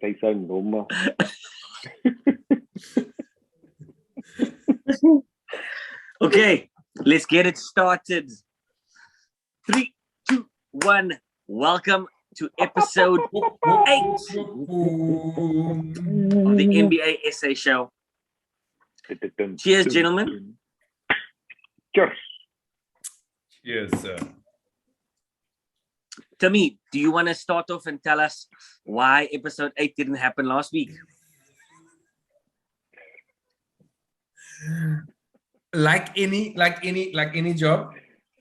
They so normal. Okay, let's get it started. 3, 2, 1. Welcome to episode 8 of the NBA SA show. Cheers, gentlemen. Cheers. Yes, sir. Timmy, do you want to start off and tell us why episode 8 didn't happen last week? Like any job,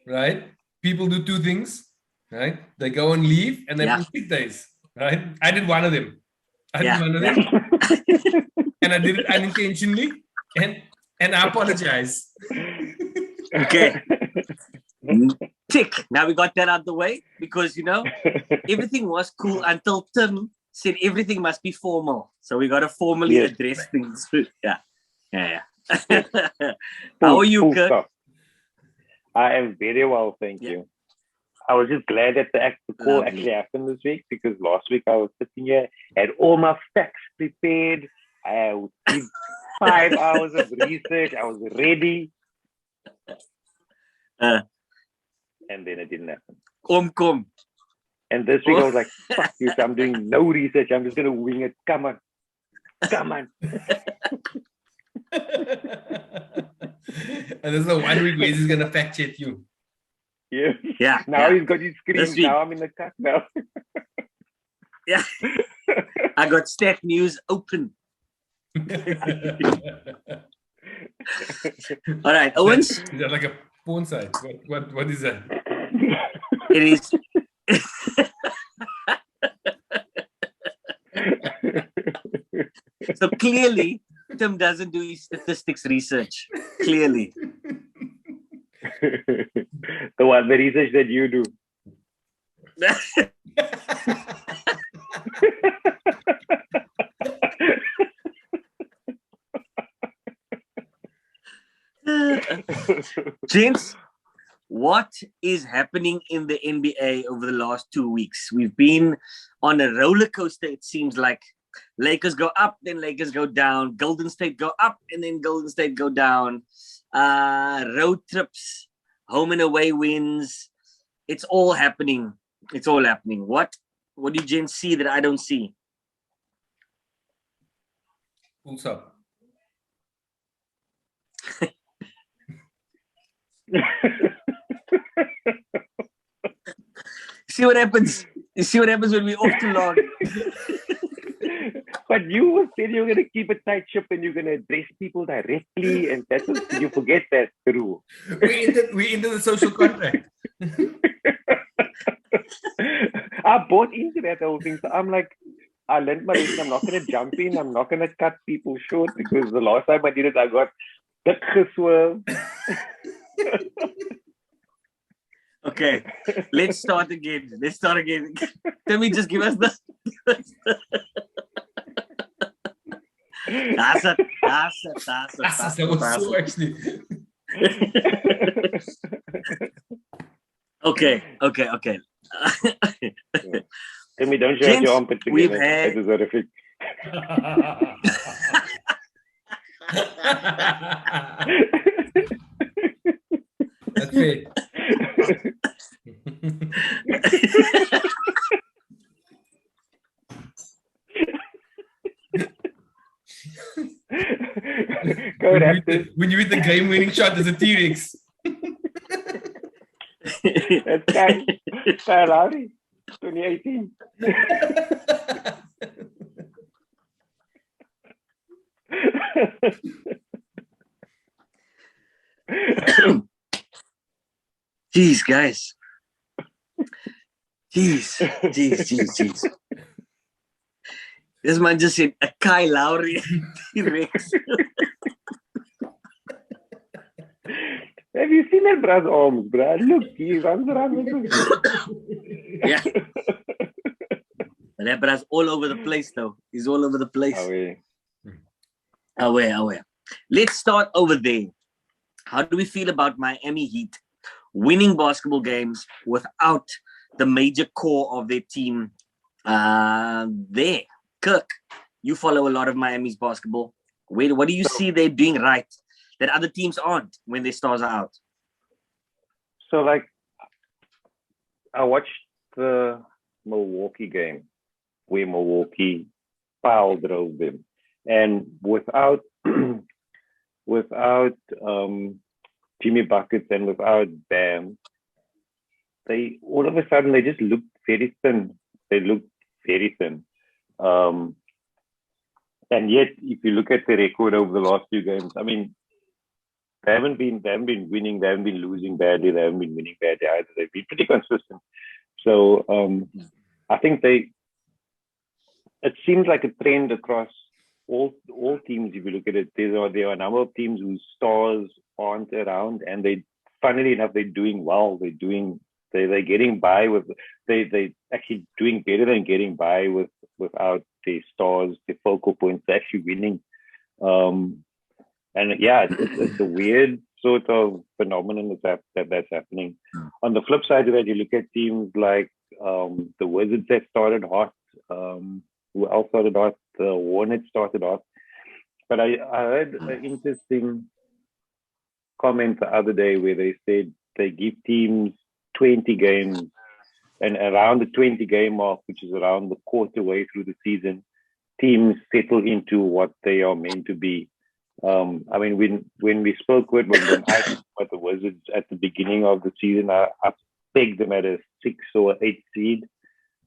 right? People do two things, right? They go on leave and they put sick days, right? I did one of them. And I did it unintentionally, and I apologize. Okay. Tick. Now we got that out of the way because, everything was cool until Tim said everything must be formal. So we got to formally address things. Yeah. How are you, Kurt? I am very well, thank you. I was just glad that the call actually happened this week because last week I was sitting here, had all my facts prepared. I did 5 hours of research. I was ready. And then it didn't happen. Kom. And this week I was like, fuck you, I'm doing no research. I'm just going to wing it. Come on. And there's no 1 week where he's going to fact check you. Yeah. Now he's got his screen. Now I'm in the cut now. Yeah. I got Stat News open. All right, Owens. Is that like a porn site? What is that? It is. So clearly, Tim doesn't do his statistics research. Clearly. The research that you do. Gents, what is happening in the NBA over the last 2 weeks? We've been on a roller coaster, it seems like. Lakers go up, then Lakers go down. Golden State go up, and then Golden State go down. Road trips, home and away wins. It's all happening. What do you gents see that I don't see? What's up? See what happens? You see what happens when we're off too long? But you said you're going to keep a tight ship and you're going to address people directly, and that's what you forget that through. We into the social contract. I bought into that whole thing, so I'm like, I learned my lesson. I'm not going to jump in. I'm not going to cut people short because the last time I did it, I got dik geswerved. Okay, let's start again. Timmy, just give us the... That's it. That was so actually. Okay. Timmy, don't show your armpit together. That is horrific. That's it. When you hit the game-winning shot, there's a T-Rex. That's Kyle Lowry, 2018. Jeez, guys. Jeez. This man just said a Kyle Lowry T-Rex. Have you seen that bruh's arms, bruh? Look, he runs around with them. Yeah. That bruh's all over the place, though. He's all over the place. Away. Let's start over there. How do we feel about Miami Heat winning basketball games without the major core of their team There, Kirk, you follow a lot of Miami's basketball. What do you see they're doing right that other teams aren't when their stars are out? So, like, I watched the Milwaukee game where Milwaukee foul drove them, and without without Jimmy Buckets and without Bam, they all of a sudden they just looked very thin. They looked very thin. And yet, if you look at the record over the last few games, I mean, they haven't been winning, they haven't been losing badly, they haven't been winning badly either. They've been pretty consistent. So I think it seems like a trend across all teams. If you look at it, there are a number of teams whose stars aren't around, and funnily enough, they're doing well. They're getting by with, they actually doing better than getting by without their stars, the focal points. They're actually winning. And yeah, it's a weird sort of phenomenon that's happening. On the flip side of that, you look at teams like the Wizards that started hot. Who else started hot? The Hornets started hot. But I heard an interesting comment the other day where they said they give teams 20 games, and around the 20 game mark, which is around the quarter way through the season, teams settle into what they are meant to be. I mean, when we spoke with when I spoke about the Wizards at the beginning of the season, I pegged them at a 6 or 8 seed,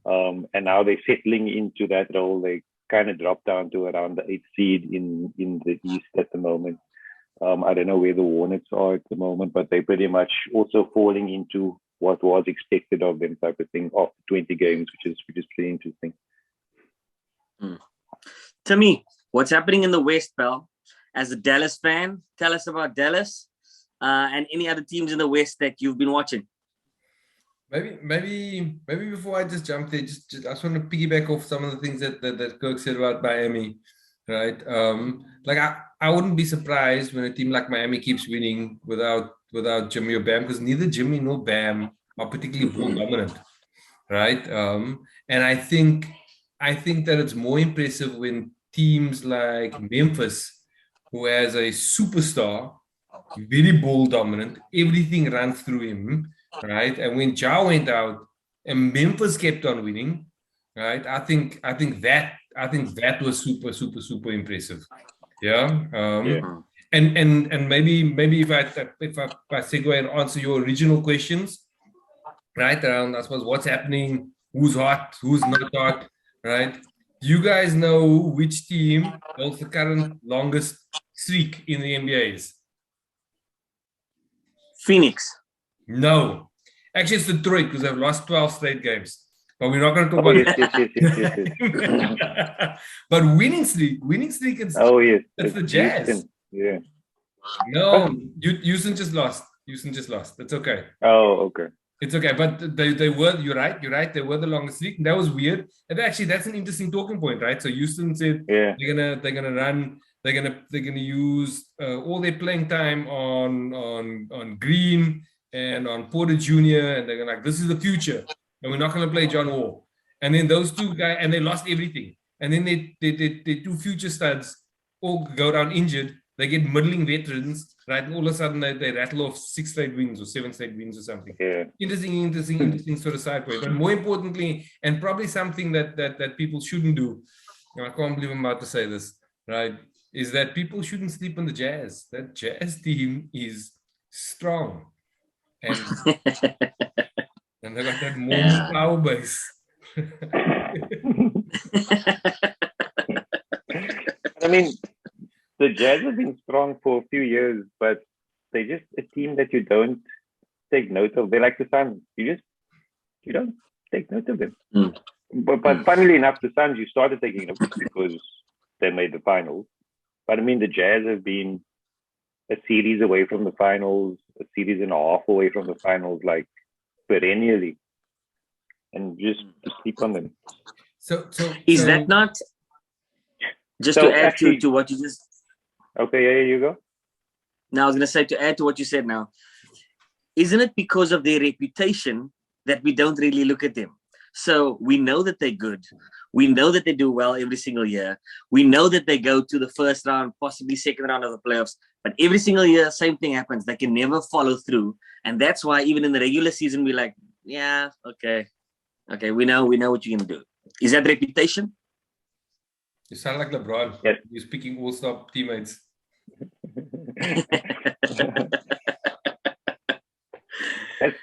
and now they're settling into that role. They kind of dropped down to around the 8th seed in the East at the moment. I don't know where the Hornets are at the moment, but they're pretty much also falling into what was expected of them, type of thing, after 20 games, which is pretty interesting. To me, what's happening in the West, pal? As a Dallas fan, tell us about Dallas and any other teams in the West that you've been watching. Maybe before I just jump there, I just want to piggyback off some of the things that Kirk said about Miami, right? Like I wouldn't be surprised when a team like Miami keeps winning without Jimmy or Bam, because neither Jimmy nor Bam are particularly ball dominant, right? And I think that it's more impressive when teams like Memphis, who has a superstar, very ball dominant, everything runs through him, right? And when Ja went out and Memphis kept on winning, right? I think that was super impressive. Yeah. And maybe if I segue and answer your original questions, right, around, I suppose, what's happening, who's hot, who's not hot, right? You guys know which team holds the current longest streak in the NBA is? Phoenix. No. Actually, it's Detroit, because they've lost 12 straight games. But we're not going to talk about Yes. But winning streak is it's the Jazz. Houston. Yeah. No, Houston just lost. It's okay. Oh, okay. It's okay, but they were, you're right, they were the longest streak. That was weird. And actually, that's an interesting talking point, right? So Houston said they're gonna run, they're gonna use all their playing time on Green and on Porter Jr. and they're gonna, like, this is the future, and we're not gonna play John Wall. And then those two guys, and they lost everything. And then they two future studs all go down injured. They get middling veterans, right? And all of a sudden they rattle off 6 straight wins or 7 straight wins or something. Yeah. Interesting sort of side point. But more importantly, and probably something that people shouldn't do, I can't believe I'm about to say this, right, is that people shouldn't sleep on the Jazz. That Jazz team is strong. And they got that more power base. I mean, the Jazz have been strong for a few years, but they're just a team that you don't take note of. They're like the Suns. You don't take note of them. But funnily enough, the Suns, you started taking note because they made the finals. But I mean, the Jazz have been a series away from the finals, a series and a half away from the finals, like perennially, and just to sleep on them. So is that not just to add to what you just? Okay, yeah, you go. Now, I was going to say, to add to what you said now, isn't it because of their reputation that we don't really look at them? So we know that they're good. We know that they do well every single year. We know that they go to the first round, possibly second round of the playoffs. But every single year, same thing happens. They can never follow through. And that's why even in the regular season, we're like, yeah, okay. Okay, we know what you can do. Is that reputation? You sound like LeBron. Yes. You're speaking all-star teammates.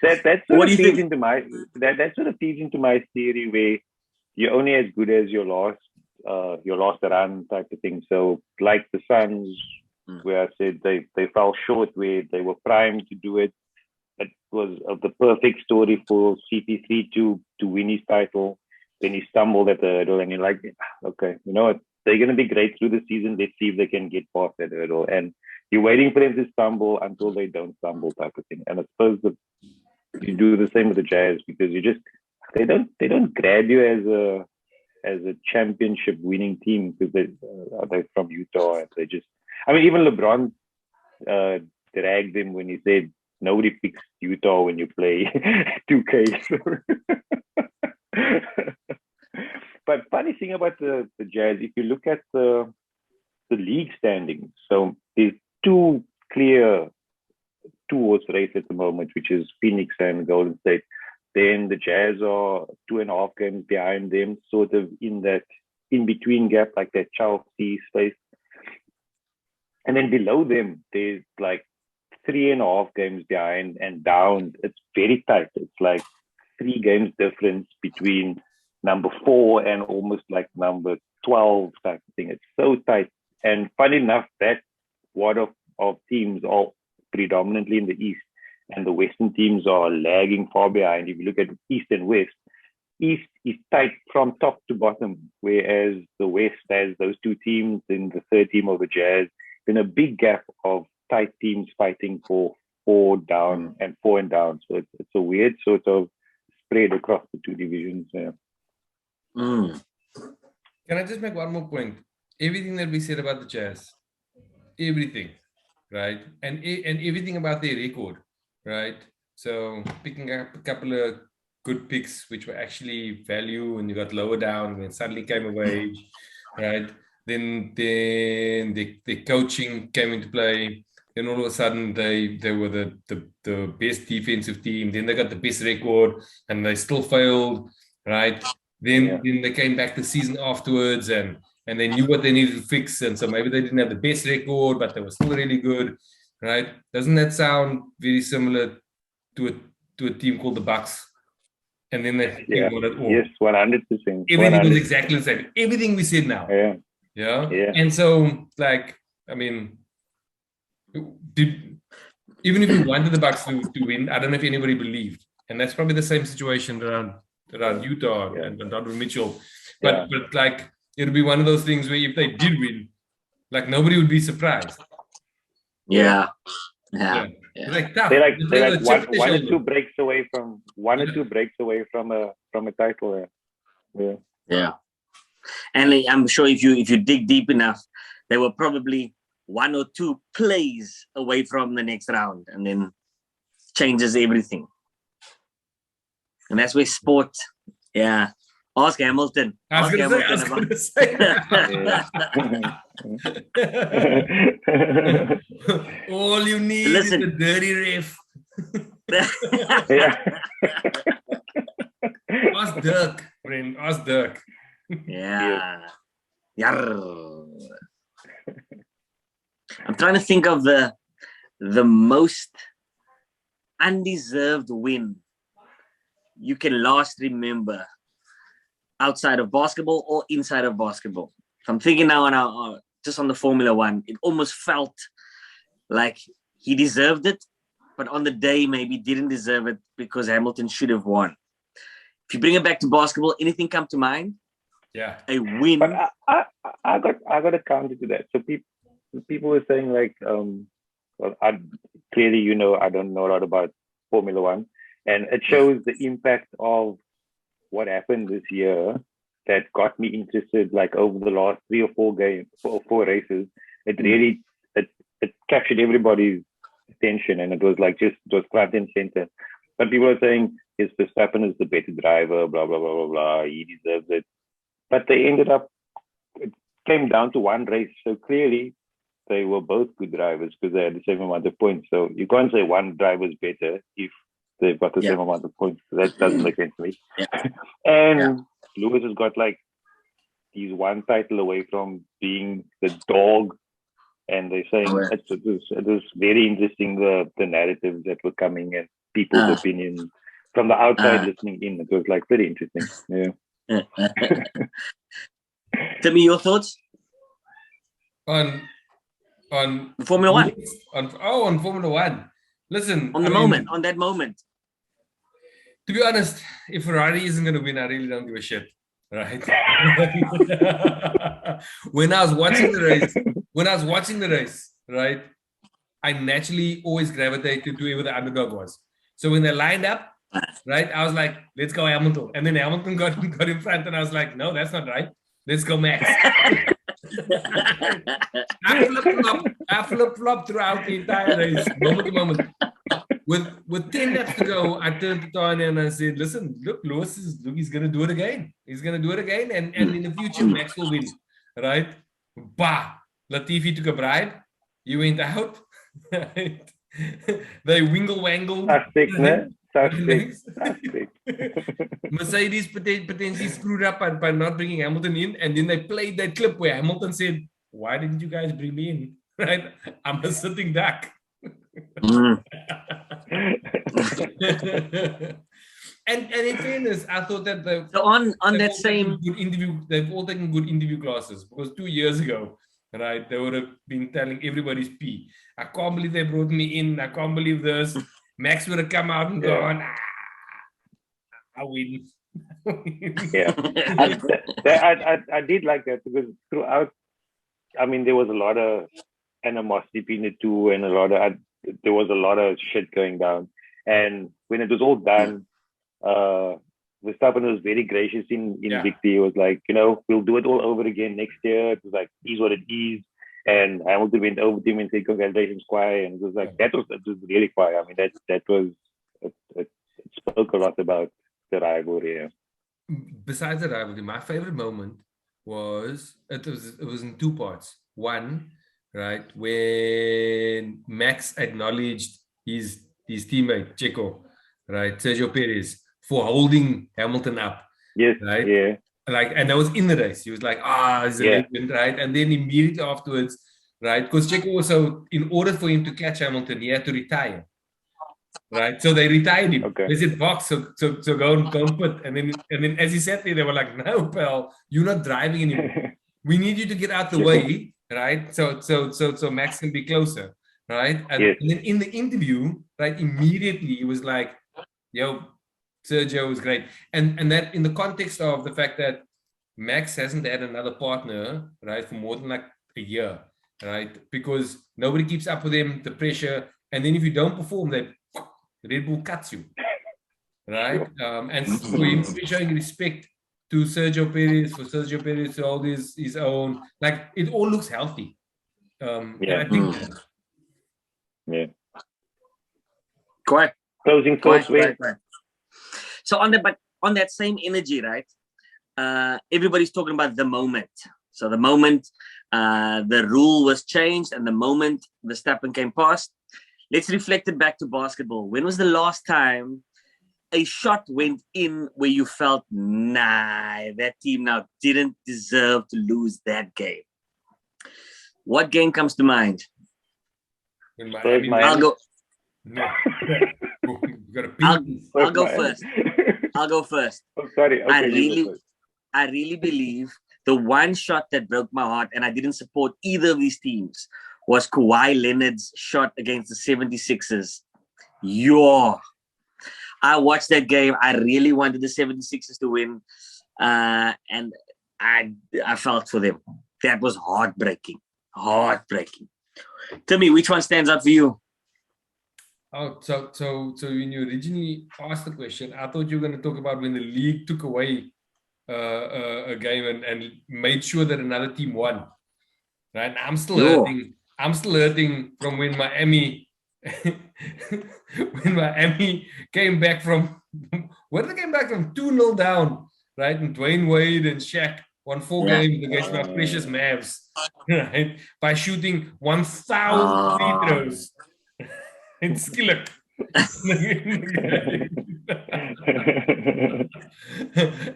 That sort of feeds into my theory where you're only as good as your last run type of thing. So like the Suns, where I said they fell short, where they were primed to do it. It was the perfect story for CP3 to win his title. Then he stumbled at the hurdle, and you're like, okay, you know what? They're going to be great through the season. Let's see if they can get past that hurdle. And you're waiting for them to stumble until they don't stumble, type of thing. And I suppose you do the same with the Jazz, because they don't grab you as a championship winning team, because they're from Utah, and they just, I mean, even LeBron dragged them when he said nobody picks Utah when you play 2K. But funny thing about the Jazz, if you look at the league standings, so there's two horse race at the moment, which is Phoenix and Golden State. Then the Jazz are 2.5 games behind them, sort of in that in-between gap, like that Chelsea space. And then below them, there's like 3.5 games behind and down. It's very tight. It's like 3 games difference between number 4 and almost like number 12 type of thing. It's so tight. And funny enough, that wad of teams are predominantly in the East, and the Western teams are lagging far behind. If you look at East and West, East is tight from top to bottom, whereas the West has those 2 teams, then the third team of the Jazz, then a big gap of tight teams fighting for 4 down and 4 and down. So it's a weird sort of spread across the 2 divisions. Yeah. Can I just make one more point? Everything that we said about the Jazz, everything, right? And everything about their record, right? So picking up a couple of good picks, which were actually value, and you got lower down when suddenly came of age, right? Then the coaching came into play. Then all of a sudden they were the best defensive team. Then they got the best record, and they still failed, right? Then they came back the season afterwards, and they knew what they needed to fix, and so maybe they didn't have the best record, but they were still really good, right? Doesn't that sound very similar to a team called the Bucks? And then they got it all. Yes, 100%. Everything was exactly the same. Everything we said now. Yeah. And so, like, I mean, even if we wanted the Bucks to win, I don't know if anybody believed, and that's probably the same situation around Utah and Donovan Mitchell. But like, it would be one of those things where if they did win, like, nobody would be surprised. Yeah. Like they're like one or two breaks away from a title. Yeah. And I'm sure if you dig deep enough, they were probably 1 or 2 plays away from the next round, and then changes everything. And that's where sport, ask Hamilton. I was going to say all you need is a dirty ref. Ask Dirk, friend. Ask Dirk. Yeah. I'm trying to think of the most undeserved win you can last remember outside of basketball or inside of basketball. So I'm thinking now just on the Formula One, it almost felt like he deserved it, but on the day maybe didn't deserve it because Hamilton should have won. If you bring it back to basketball, anything come to mind? Yeah, a win. But I got a counter to that. So people were saying like, clearly, I don't know a lot about Formula One, and it shows the impact of what happened this year that got me interested. Like over the last 3 or 4 games, 4 races, it really it captured everybody's attention, and it was like it was front and center. But people are saying his Verstappen is the better driver, blah, blah, blah, blah, blah. He deserves it. But they ended up, it came down to one race. So clearly they were both good drivers because they had the same amount of points. So you can't say one driver is better if they've got the same amount of points. That doesn't make sense to me. And Lewis has got like, he's one title away from being the dog. And they're saying it was very interesting, the narratives that were coming and people's opinions from the outside listening in. It was like very interesting. Yeah. Tell me your thoughts on Formula One. On Formula One. Listen, on that moment. To be honest, if Ferrari isn't going to win, I really don't give a shit. Right? When I was watching the race, right, I naturally always gravitated to whoever the underdog was. So when they lined up, right, I was like, let's go Hamilton. And then Hamilton got in front, and I was like, no, that's not right. Let's go Max. I flip-flopped throughout the entire race, moment to moment. With 10 laps to go, I turned to Tanya and I said, listen, look, he's going to do it again. He's going to do it again. And in the future, Max will win. Right? Bah! Latifi took a bribe. He went out. Right? They wingle-wangle. Mercedes potentially screwed up by not bringing Hamilton in. And then they played that clip where Hamilton said, why didn't you guys bring me in? Right? I'm a sitting duck. And in fairness, I thought that they've all taken good interview classes, because 2 years ago, right, they would have been telling everybody's pee. I can't believe they brought me in. I can't believe this. Max would have come out and gone, I win. Yeah, I did like that, because throughout, I mean, there was a lot of animosity between the two, and there was a lot of shit going down. And when it was all done, Verstappen was very gracious in victory. He was like, we'll do it all over again next year. It was like, is what it is. And Hamilton went over to him and said, congratulations, Kwai. And it was like, that was really Kwai. I mean, it spoke a lot about the rivalry. Yeah. Besides the rivalry, my favorite moment was it was in two parts. One, right, when Max acknowledged his teammate Checo, right, Sergio Perez, for holding Hamilton up. Yes. Right. Yeah. Like, and that was in the race. He was like, he's a legend, right? And then immediately afterwards, right, because Checo also, in order for him to catch Hamilton, he had to retire. Right, so they retired him. Okay. They said, "Box, so go and put." And then as he sat there, they were like, "No, pal, you're not driving anymore. We need you to get out the way, right? So Max can be closer, right?" And then in the interview, right, immediately he was like, "Yo, Sergio was great," and that in the context of the fact that Max hasn't had another partner, right, for more than like a year, right? Because nobody keeps up with him, the pressure, and then if you don't perform, Red Bull cuts you, right? And for him to be showing respect to Sergio Perez, for Sergio Perez to hold his own, like, it all looks healthy. And I think Correct. Closing thoughts. So on that same energy, right? Everybody's talking about the moment. So the moment the rule was changed and the moment Verstappen came past. Let's reflect it back to basketball. When was the last time a shot went in where you felt, that team now didn't deserve to lose that game? What game comes to mind? I'll go. No. I'll go first. I'll go first. Oh, sorry. Okay, I really believe the one shot that broke my heart, and I didn't support either of these teams, was Kawhi Leonard's shot against the 76ers. I watched that game. I really wanted the 76ers to win. And I felt for them. That was heartbreaking. Heartbreaking. Tell me, which one stands out for you? Oh, so when you originally asked the question, I thought you were going to talk about when the league took away a game and made sure that another team won. Right? I'm still hurting from when Miami when Miami came back from when they came back from 2-0 down, right? And Dwayne Wade and Shaq won 4 games against my precious Mavs, right? By shooting 1,000 free throws in skillet.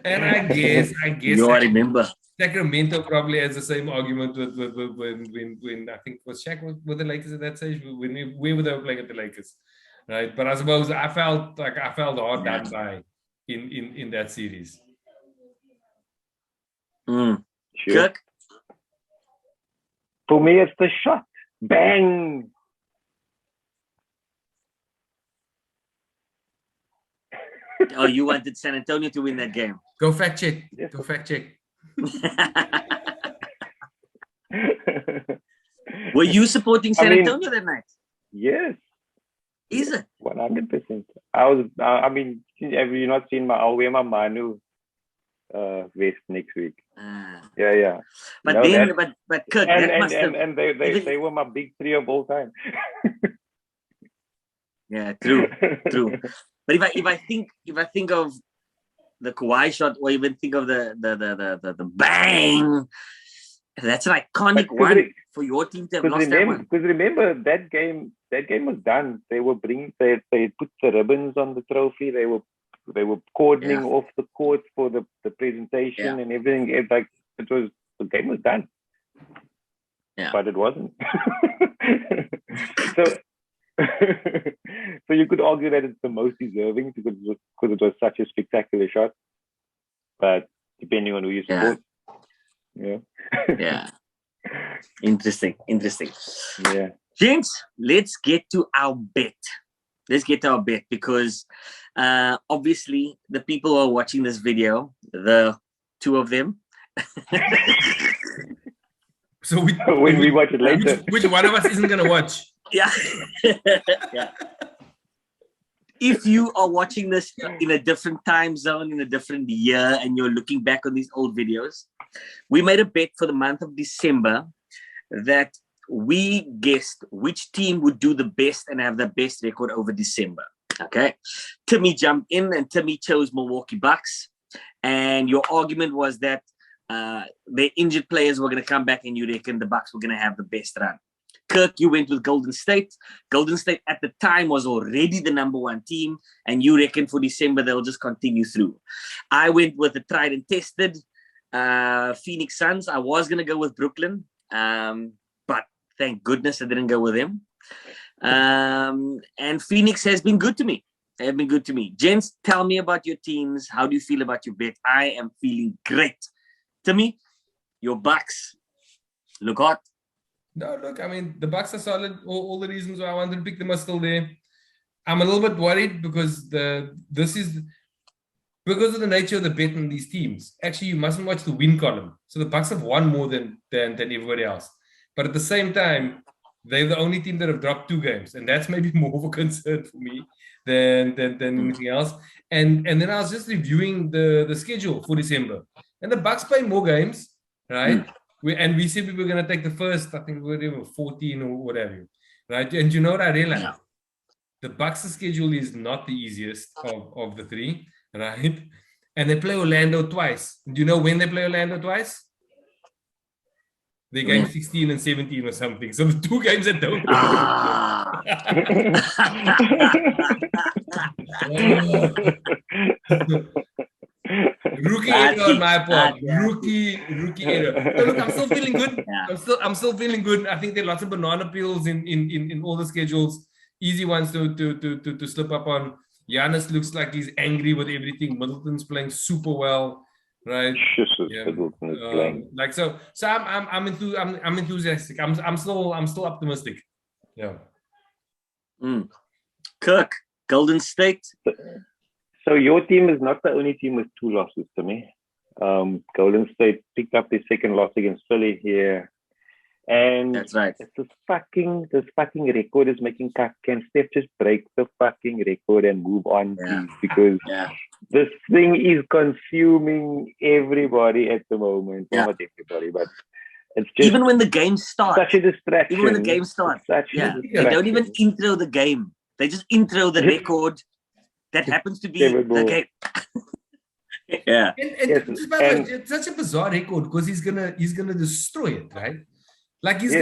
And I guess You remember. Sacramento probably has the same argument with when I think was Shaq with the Lakers at that stage when we were playing at the Lakers, right? But I suppose I felt hard done by in that series. Sure. Kirk? For me, it's the shot. Bang! Oh, you wanted San Antonio to win that game. Go fact check. Go fact check. Were you supporting San Antonio that night? Yes. Is it? 100%. I was. I mean, have you not seen I'll wear my Manu vest next week. Yeah. But but Kirk, and they were my big three of all time. Yeah, true. But if I think of the Kawhi shot, or even think of the bang, that's an iconic one for your team to have lost that one. Because remember that game was done. They were they put the ribbons on the trophy. They were cordoning off the court for the presentation and everything. The game was done. Yeah. But it wasn't. So you could argue that it's the most deserving because it was such a spectacular shot. But depending on who you support. Yeah. Interesting. Yeah. Gents, let's get to our bet. Because obviously the people who are watching this video, the two of them. So when we watch it later, which one of us isn't gonna watch? Yeah. If you are watching this in a different time zone, in a different year, and you're looking back on these old videos, we made a bet for the month of December that we guessed which team would do the best and have the best record over December. Okay. Timmy jumped in and Timmy chose Milwaukee Bucks. And your argument was that the injured players were going to come back and you reckon the Bucks were going to have the best run. Kirk, you went with Golden State. Golden State at the time was already the number one team, and you reckon for December they'll just continue through. I went with the tried and tested Phoenix Suns. I was going to go with Brooklyn, but thank goodness I didn't go with them. And Phoenix has been good to me. Gents, tell me about your teams. How do you feel about your bet? I am feeling great. Timmy, your Bucks look hot. No, look, I mean, the Bucks are solid. All the reasons why I wanted to pick them are still there. I'm a little bit worried because because of the nature of the bet on these teams. Actually, you mustn't watch the win column. So the Bucks have won more than everybody else. But at the same time, they're the only team that have dropped 2 games, and that's maybe more of a concern for me than anything else. And then I was just reviewing the schedule for December, and the Bucks play more games, right? We said we were going to take the first, I think we were 14 or whatever, right? And you know what I realized? Yeah. The Bucks' schedule is not the easiest of the 3, right? And they play Orlando twice. Do you know when they play Orlando twice? They game 16 and 17 or something. So the 2 games that don't. Rookie error on my part. Rookie error. So look, I'm still feeling good. Yeah. I'm still feeling good. I think there are lots of banana peels in all the schedules. Easy ones to slip up on. Giannis looks like he's angry with everything. Middleton's playing super well, right? Middleton is playing. I'm enthusiastic. I'm still optimistic. Yeah. Kirk, Golden State. So your team is not the only team with 2 losses to me. Golden State picked up their second loss against Philly here. And that's right. This fucking record is making cut. Can Steph just break the fucking record and move on, please? Because this thing is consuming everybody at the moment. Well, not everybody, but It's just even when the game starts. such a distraction. Even when the game starts. Yeah. They don't even intro the game. They just intro the record that happens to be the game. Yeah. And just by the way, it's such a bizarre record because he's gonna destroy it, right? Like he's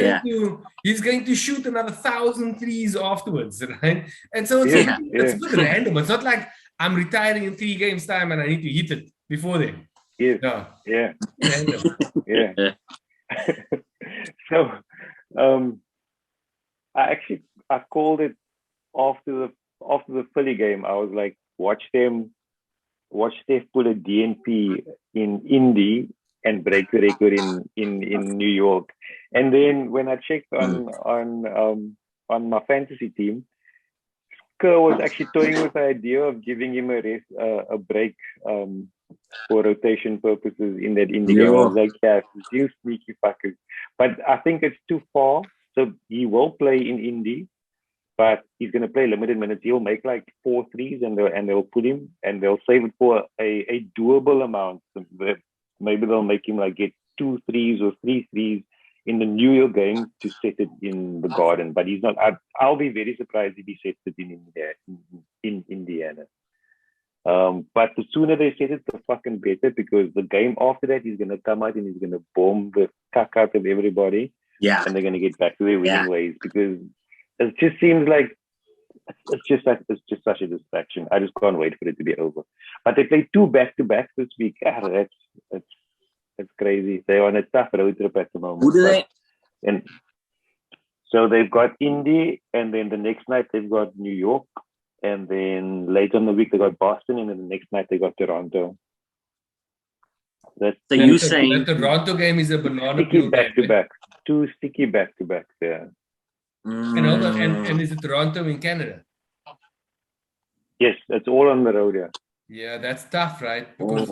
going to shoot another 1,000 threes afterwards, right? And so it's a bit random. It's not like I'm retiring in 3 games time and I need to hit it before then. Yeah. Random. Yeah. So I called it after the Philly game. I was like, watch Steph pull a DNP in Indy and break the record in New York. And then when I checked on my fantasy team, Kerr was actually toying with the idea of giving him a break for rotation purposes in that Indy game. I was like, yeah, you sneaky fuckers. But I think it's too far. So he will play in Indy, but he's going to play limited minutes. He'll make like 4 threes and they'll put him and they'll save it for a doable amount. Maybe they'll make him like get 2 threes or 3 threes in the New York game to set it in the Garden. But he's not. I'll be very surprised if he sets it in Indiana. But the sooner they set it, the fucking better, because the game after that, he's going to come out and he's going to bomb the cuck out of everybody. Yeah. And they're going to get back to their winning ways, because it just seems like it's just such a distraction. I just can't wait for it to be over. But they play 2 back-to-backs this week. That's crazy. They're on a tough road trip at the moment. Who do they? And so they've got Indy, and then the next night they've got New York, and then later in the week they got Boston, and then the next night they got Toronto. So you're saying the Toronto game is a banana peel back-to-back. 2 sticky back-to-backs there. And is it Toronto in Canada? Yes, it's all on the road. Yeah, that's tough, right? Because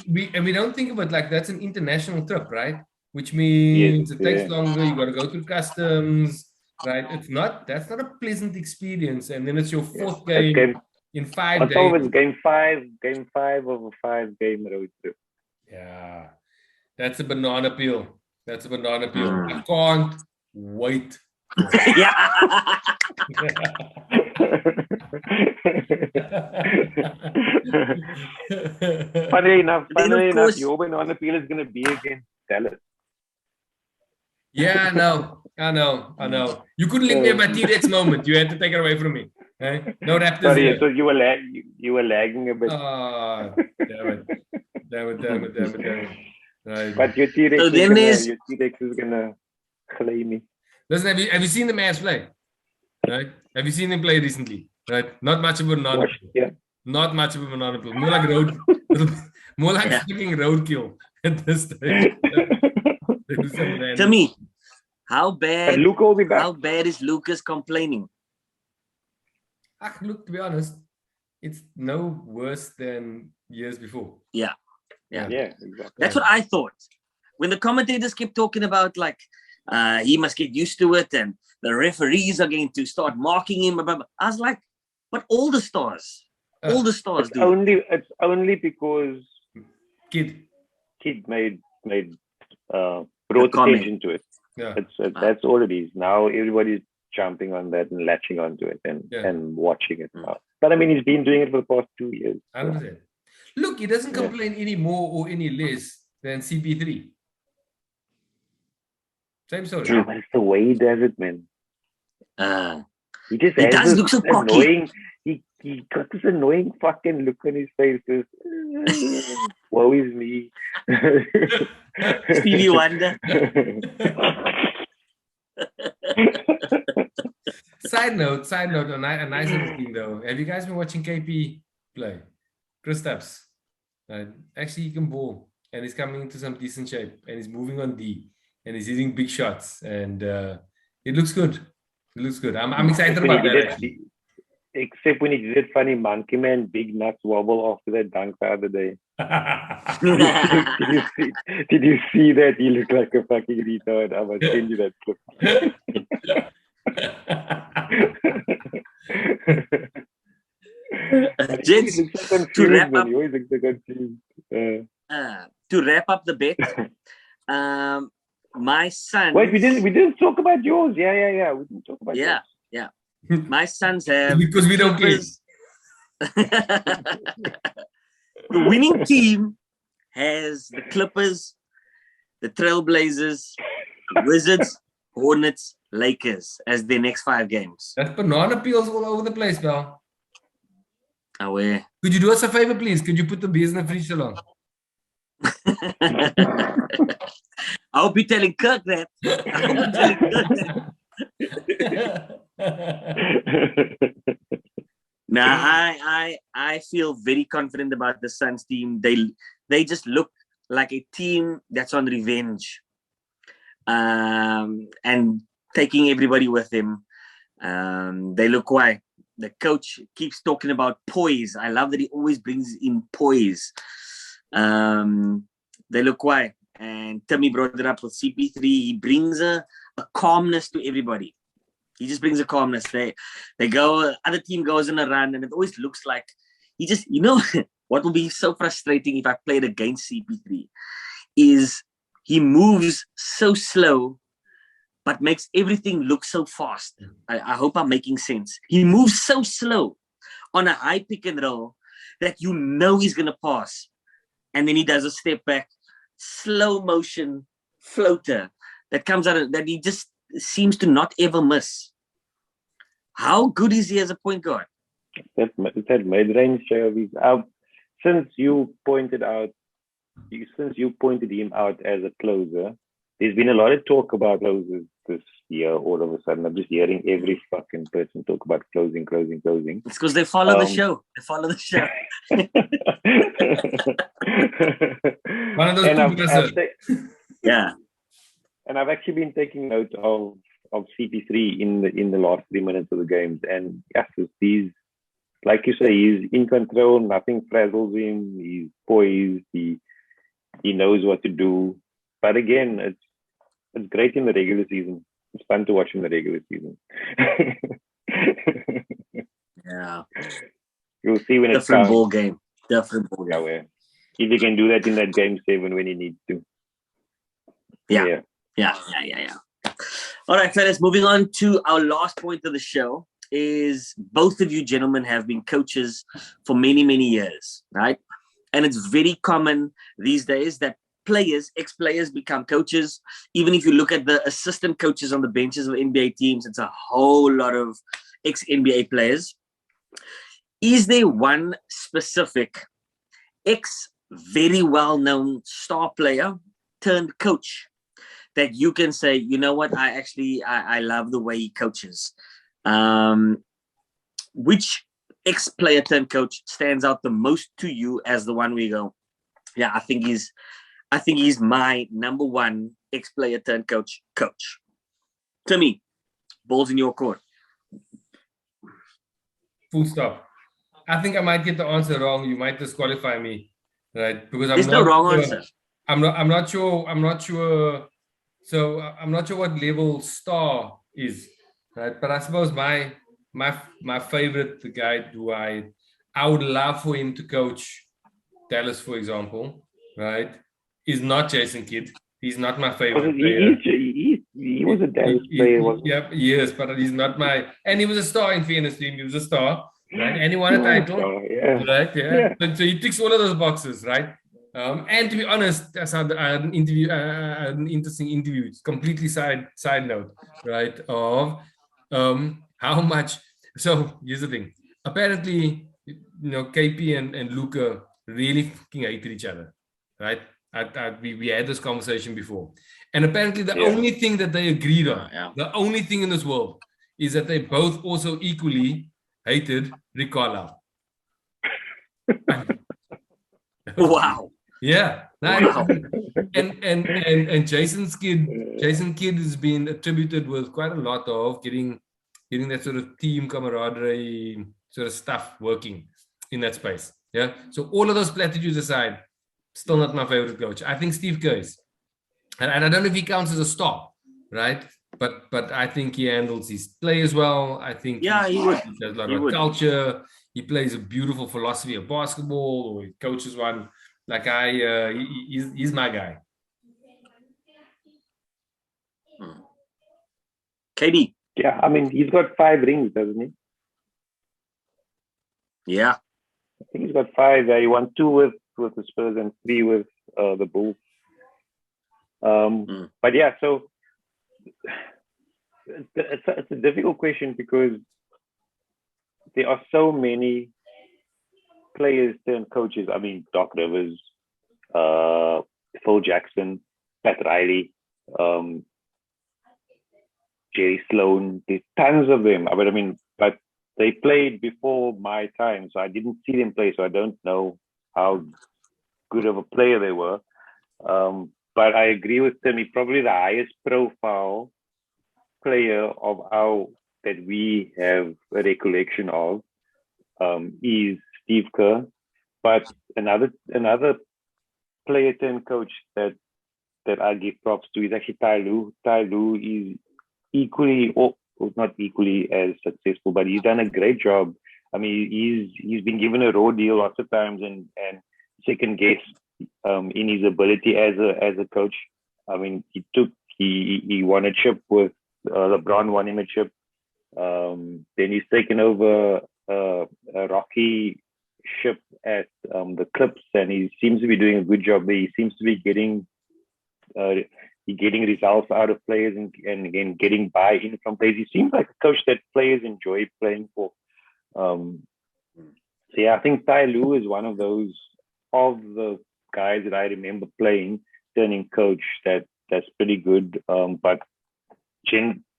we don't think of it like that's an international trip, right? Which means it takes longer. You got to go through customs, right? That's not a pleasant experience. And then it's your 4th game in 5 days. On top of it, game five of a 5-game road trip. Yeah, that's a banana peel. I can't wait. Funny enough, your banana peel is going to be against Dallas. Yeah, I know. You couldn't leave me at my T-Rex moment. You had to take it away from me. Right? No Raptors. Sorry, so you were lagging a bit. Oh, damn it. Right. But your T-Rex is gonna claim me. Listen, have you seen the Mavs play? Right? Have you seen him play recently? Right? Not much of a banana peel. Not much of a banana peel. More like fucking roadkill at this stage. To me, how bad is Lucas complaining? Look, to be honest, it's no worse than years before. Yeah, exactly. That's what I thought. When the commentators kept talking about like he must get used to it and the referees are going to start marking him, I was like, but all the stars do. It's only because Kid brought attention to it. Yeah. That's all it is. Now everybody's jumping on that and latching onto it and watching it now. But I mean, he's been doing it for the past 2 years. 100%. Look, he doesn't complain any more or any less than CP3. Same story. Yeah, but it's the way he does it, man. He does look so annoying. He got this annoying fucking look on his face. Woe is me. Stevie Wonder. Side note, a nice little thing though. Have you guys been watching KP play? Kristaps. Actually, he can ball, and he's coming into some decent shape, and he's moving on D, and he's hitting big shots, and it looks good. I'm excited about that. Except when he did funny monkey man, big nuts wobble after that dunk the other day. Did you see that? He looked like a fucking retard. I must send you that clip. Gents, to wrap up the bet, My son. Wait, we didn't talk about yours. Yeah. We didn't talk about yours. Yeah. My sons have because we don't care. The winning team has the Clippers, the Trailblazers, the Wizards, Hornets, Lakers as their next 5 games. That's banana peels all over the place, pal. Aware. Could you do us a favor, please? Could you put the beers in the fridge along? I'll be telling Kirk that. Now, I feel very confident about the Suns team. They just look like a team that's on revenge, and taking everybody with him. They look why the coach keeps talking about poise. I love that he always brings in poise. They look why. And Timmy brought it up with CP3. He brings a calmness to everybody. He just brings a calmness. They go, other team goes on a run, and it always looks like he just, what will be so frustrating if I played against CP3 is he moves so slow, but makes everything look so fast. I hope I'm making sense. He moves so slow on a high pick and roll that he's going to pass. And then he does a step back, slow motion floater that comes out that he just seems to not ever miss. How good is he as a point guard? That mid-range service. Since you pointed him out as a closer, there's been a lot of talk about closers this year. All of a sudden, I'm just hearing every fucking person talk about closing. It's because they follow the show. One of those yeah. And I've actually been taking note of CP3 in the last 3 minutes of the games, and yes, he's like you say, he's in control. Nothing frazzles him. He's poised. He knows what to do. But again, it's great in the regular season. It's fun to watch in the regular season. Yeah. You'll see when it's different ball game. Different ball game. Yeah, if he can do that in that game 7 when he needs to. Yeah. All right, fellas, moving on to our last point of the show is both of you gentlemen have been coaches for many, many years, right? And it's very common these days that ex-players become coaches. Even if you look at the assistant coaches on the benches of NBA teams, it's a whole lot of ex-NBA players. Is there one specific very well-known star player turned coach that you can say, you know what, I love the way he coaches? Which ex-player turned coach stands out the most to you as the one we go, yeah, I think he's my number one ex-player turned coach. Timmy, ball's in your court. Full stop. I think I might get the answer wrong. You might disqualify me, right? Because there's no wrong answer. I'm not sure. So I'm not sure what level star is, right? But I suppose my favorite, the guy who I would love for him to coach Dallas, for example, right, is not Jason Kidd. He's not my favorite player. He was a Dallas player. Yeah, yes, but he's not my. And he was a star in fairness to him. He was a star, right? And he won a title, right? Yeah. So he ticks all of those boxes, right? And to be honest, I had an interview, an interesting interview. It's completely side note, right? Of how much. So here's the thing. Apparently, KP and Luka really fucking hated each other, right? We had this conversation before, and apparently the only thing that they agreed on, the only thing in this world, is that they both also equally hated Rick Carlisle. Wow. Yeah. Wow. And Jason Kidd has been attributed with quite a lot of getting that sort of team camaraderie sort of stuff working in that space. Yeah. So all of those platitudes aside, still not my favorite coach. I think Steve Kerr is. And I don't know if he counts as a star, right? But I think he handles his play as well. I think he would. He does a lot of culture. He plays a beautiful philosophy of basketball, or he coaches one. Like he's my guy. KD. Yeah, I mean, he's got 5 rings, doesn't he? Yeah. I think he's got 5. He won 2 with the Spurs and 3 with the Bulls. But yeah, so it's a difficult question because there are so many players turned coaches. I mean, Doc Rivers, Phil Jackson, Pat Riley, Jerry Sloan. There's tons of them. But they played before my time, so I didn't see them play, so I don't know how good of a player they were. But I agree with Timmy. Probably the highest profile player that we have a recollection of is Steve Kerr. But another player turned coach that I give props to is actually Ty Lue. Ty Lue is equally, or not equally as successful, but he's done a great job. I mean, he's been given a raw deal lots of times and second guessed in his ability as a coach. I mean, he won a chip with LeBron, won him a chip. Then he's taken over a rocky ship at the Clips, and he seems to be doing a good job there. He seems to be getting results out of players and again getting buy-in from players. He seems like a coach that players enjoy playing for. So yeah, I think Ty Lue is one of the guys that I remember playing, turning coach that's pretty good. But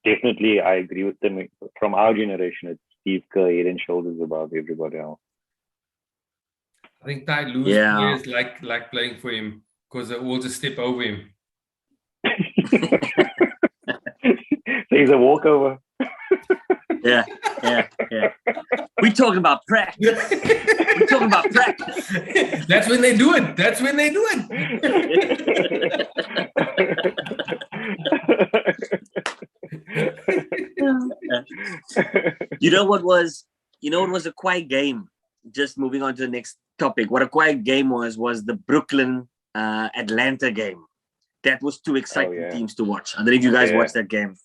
definitely I agree with them. From our generation, it's Steve Kerr head and shoulders above everybody else. I think Ty Lue's players like playing for him because they all just step over him. So he's a walkover. Yeah. We're talking about practice. That's when they do it. You know what was a quiet game? Just moving on to the next topic. What a quiet game was the Brooklyn Atlanta game. That was 2 exciting teams to watch. I don't know if you guys watched that game.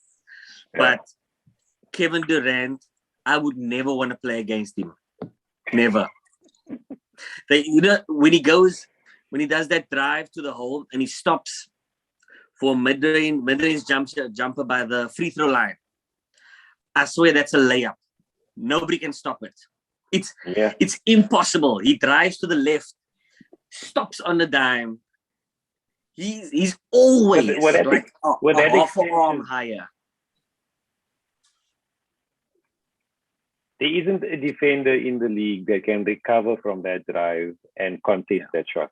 But Kevin Durant, I would never want to play against him. Never. When he does that drive to the hole and he stops for mid-range jumper by the free throw line, I swear that's a layup. Nobody can stop it. It's impossible. He drives to the left, stops on the dime. He's always half an arm higher. There isn't a defender in the league that can recover from that drive and contest that shot.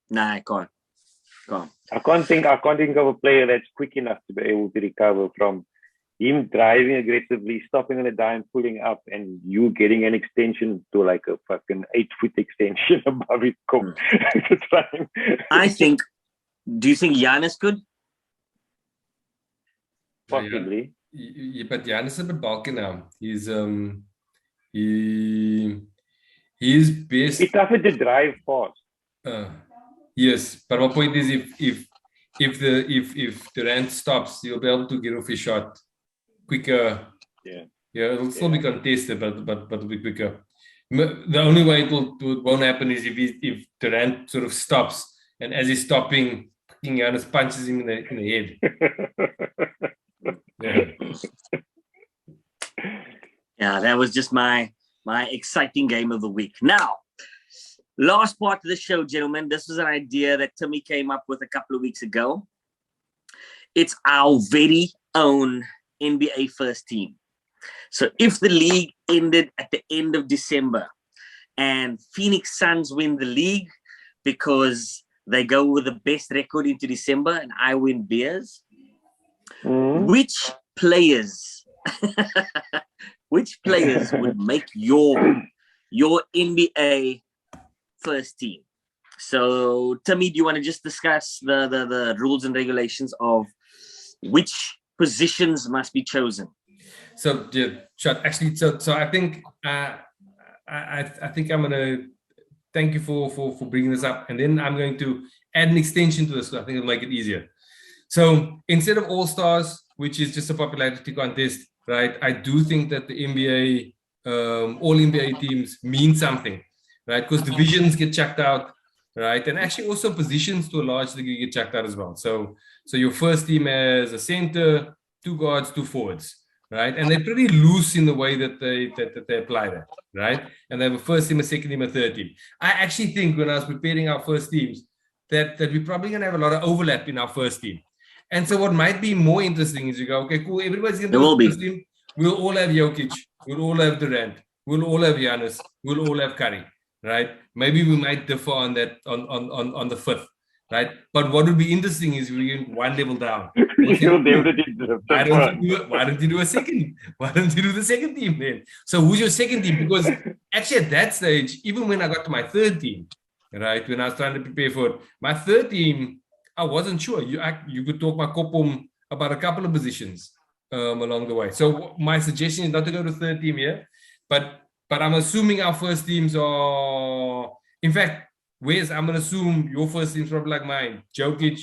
Nah, I can't. I can't think of a player that's quick enough to be able to recover from him driving aggressively, stopping on a dime, pulling up, and you getting an extension to like a fucking 8-foot extension above his coat. Do you think Giannis could? Possibly. Yeah, but Giannis is a bit bulky now. He's he's best. It's tougher to drive fast. Yes, but my point is, if Durant stops, you'll be able to get off his shot quicker. Yeah, it'll still be contested, but it'll be quicker. The only way it won't happen is if Durant sort of stops, and as he's stopping, Giannis punches him in the head. Yeah, that was just my exciting game of the week. Now, last part of the show, gentlemen. This was an idea that Timmy came up with a couple of weeks ago. It's our very own NBA first team. So if the league ended at the end of December and Phoenix Suns win the league because they go with the best record into December and I win beers, which players would make your NBA first team? So, Timmy, do you want to just discuss the rules and regulations of which positions must be chosen? So, sure. Actually, so I think I think I'm gonna thank you for bringing this up, and then I'm going to add an extension to this. So I think it'll make it easier. So instead of all stars, which is just a popularity contest, right? I do think that the NBA, all NBA teams mean something, right? Because divisions get chucked out, right? And actually also positions to a large degree get chucked out as well. So your first team has a center, 2 guards, 2 forwards, right? And they're pretty loose in the way that they apply that, right? And they have a first team, a second team, a third team. I actually think when I was preparing our first teams that we're probably going to have a lot of overlap in our first team. And so what might be more interesting is you go, okay, cool, everybody's going to do the first team. We'll all have Jokic. We'll all have Durant. We'll all have Giannis. We'll all have Curry, right? Maybe we might differ on that on the fifth, right? But what would be interesting is we get one level down. Why don't you do a second? Why don't you do the second team then? So who's your second team? Because actually at that stage, even when I got to my third team, right, when I was trying to prepare for it, my third team, I wasn't sure. You could talk my kopum about a couple of positions along the way. So my suggestion is not to go to third team here, but I'm assuming our first teams are, in fact, Wes, I'm going to assume your first team's probably like mine. Jokic,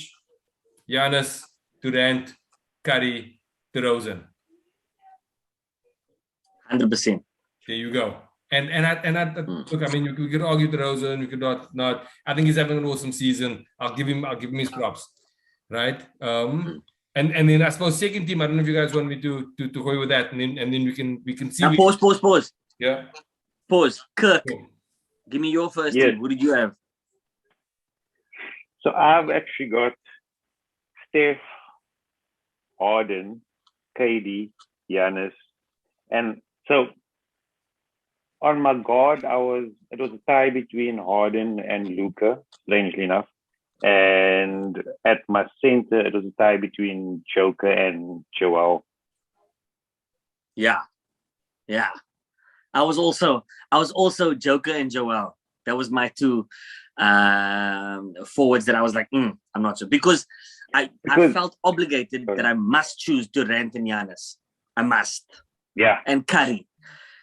Giannis, Durant, Curry, DeRozan. 100%. There you go. And look, I mean, we could argue DeRozan, we could not. I think he's having an awesome season. I'll give him his props, right? And then I suppose second team. I don't know if you guys want me to go with that, and then we can see. Now pause. Yeah. Pause. Kirk, give me your first team. What did you have? So I've actually got Steph, Harden, KD, Giannis, and so on my guard, it was a tie between Harden and Luka, strangely enough. And at my center, it was a tie between Joker and Joel. Yeah. I was also Joker and Joel. That was my two forwards that I was like, I'm not sure. Because I felt obligated that I must choose Durant and Giannis. I must. Yeah. And Curry.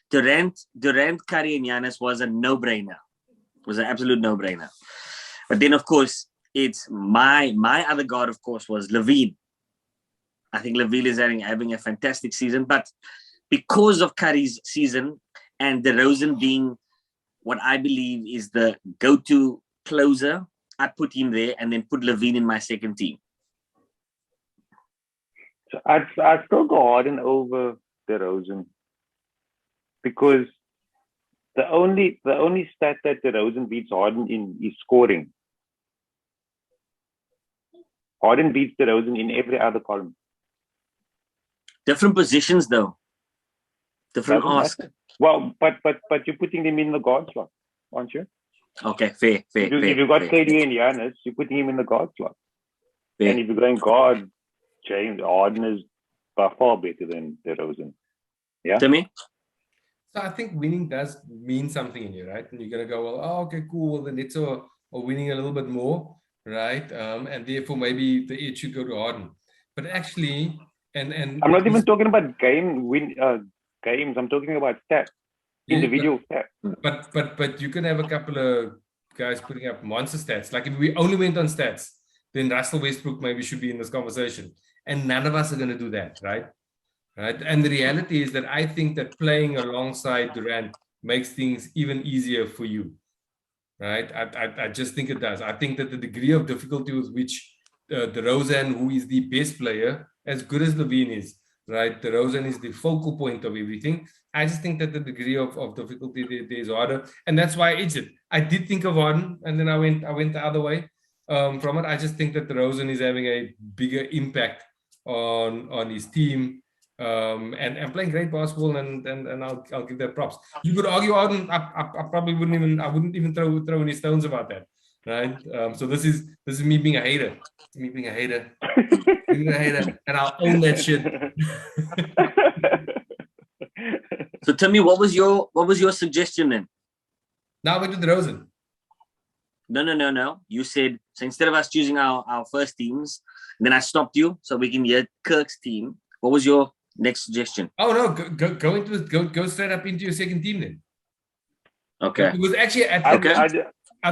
Durant, Curry, and Giannis was a no-brainer. It was an absolute no-brainer. But then, of course, it's my other guard, of course, was LaVine. I think LaVine is having a fantastic season. But because of Curry's season and DeRozan being what I believe is the go-to closer, I put him there and then put LaVine in my second team. So I'd still go Harden over DeRozan. Because the only stat that DeRozan beats Harden in is scoring. Harden beats DeRozan in every other column. Different positions, though. Different ask. Well, but you're putting them in the guard slot, aren't you? Okay, fair. If you've got KD and Giannis, you're putting him in the guard slot. Fair. And if you're going guard, James Harden is by far better than DeRozan. Yeah. To me. So I think winning does mean something in you, right? And you're going to go, well, okay, cool. Well, the Nets are winning a little bit more, right? And therefore, maybe the edge should go to Harden. But actually, and I'm not even talking about games. I'm talking about stats, individual stats. But you can have a couple of guys putting up monster stats. Like if we only went on stats, then Russell Westbrook maybe should be in this conversation. And none of us are going to do that, right? Right. And the reality is that I think that playing alongside Durant makes things even easier for you. Right. I just think it does. I think that the degree of difficulty with which DeRozan, who is the best player, as good as LaVine is, right? DeRozan is the focal point of everything. I just think that the degree of difficulty there is harder. And that's why I edged it. I did think of Harden, and then I went the other way from it. I just think that DeRozan is having a bigger impact on his team. And playing great basketball, and I'll give that props. You could argue Harden. I probably wouldn't even throw any stones about that, right? So this is me being a hater. And I'll own that shit. So tell me, what was your suggestion then? Now we're to DeRozan. No. You said, so instead of us choosing our first teams, then I stopped you so we can hear Kirk's team. What was your next suggestion? Oh no, go straight up into your second team then. Okay. It was actually I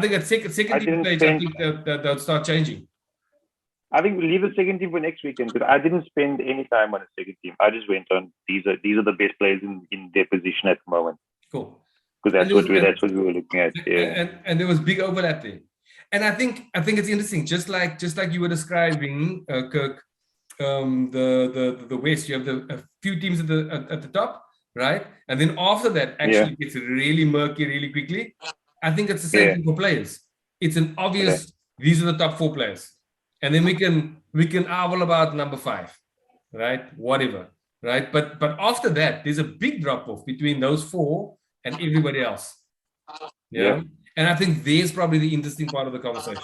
think at second team stage, I think they'll start changing. I think we'll leave the second team for next weekend because I didn't spend any time on a second team. I just went on these are the best players in their position at the moment. Cool. Because that's what we were looking at. Yeah. And there was big overlap there. And I think it's interesting, just like you were describing, Kirk, the West, you have a few teams at the top, right? And then after that, actually gets really murky really quickly. I think it's the same thing for players. It's an obvious, these are the top 4 players. And then we can argue about number 5, right? Whatever, right? But after that, there's a big drop off between those 4 and everybody else. Yeah. And I think there's probably the interesting part of the conversation.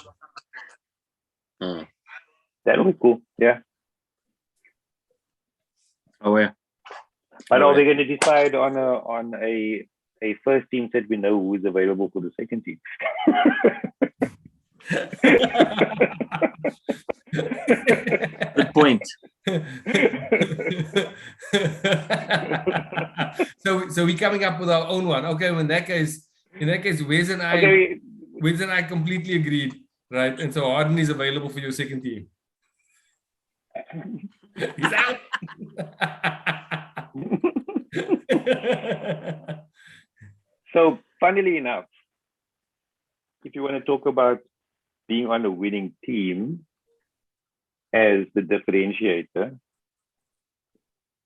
That'll be cool. Yeah. Oh yeah. But are they going to decide on a first team set we know who is available for the second team? Good point. So we're coming up with our own one. Okay, in that case, Wes and I completely agreed, right? And so Harden is available for your second team. He's out. So, funnily enough, if you want to talk about being on a winning team as the differentiator,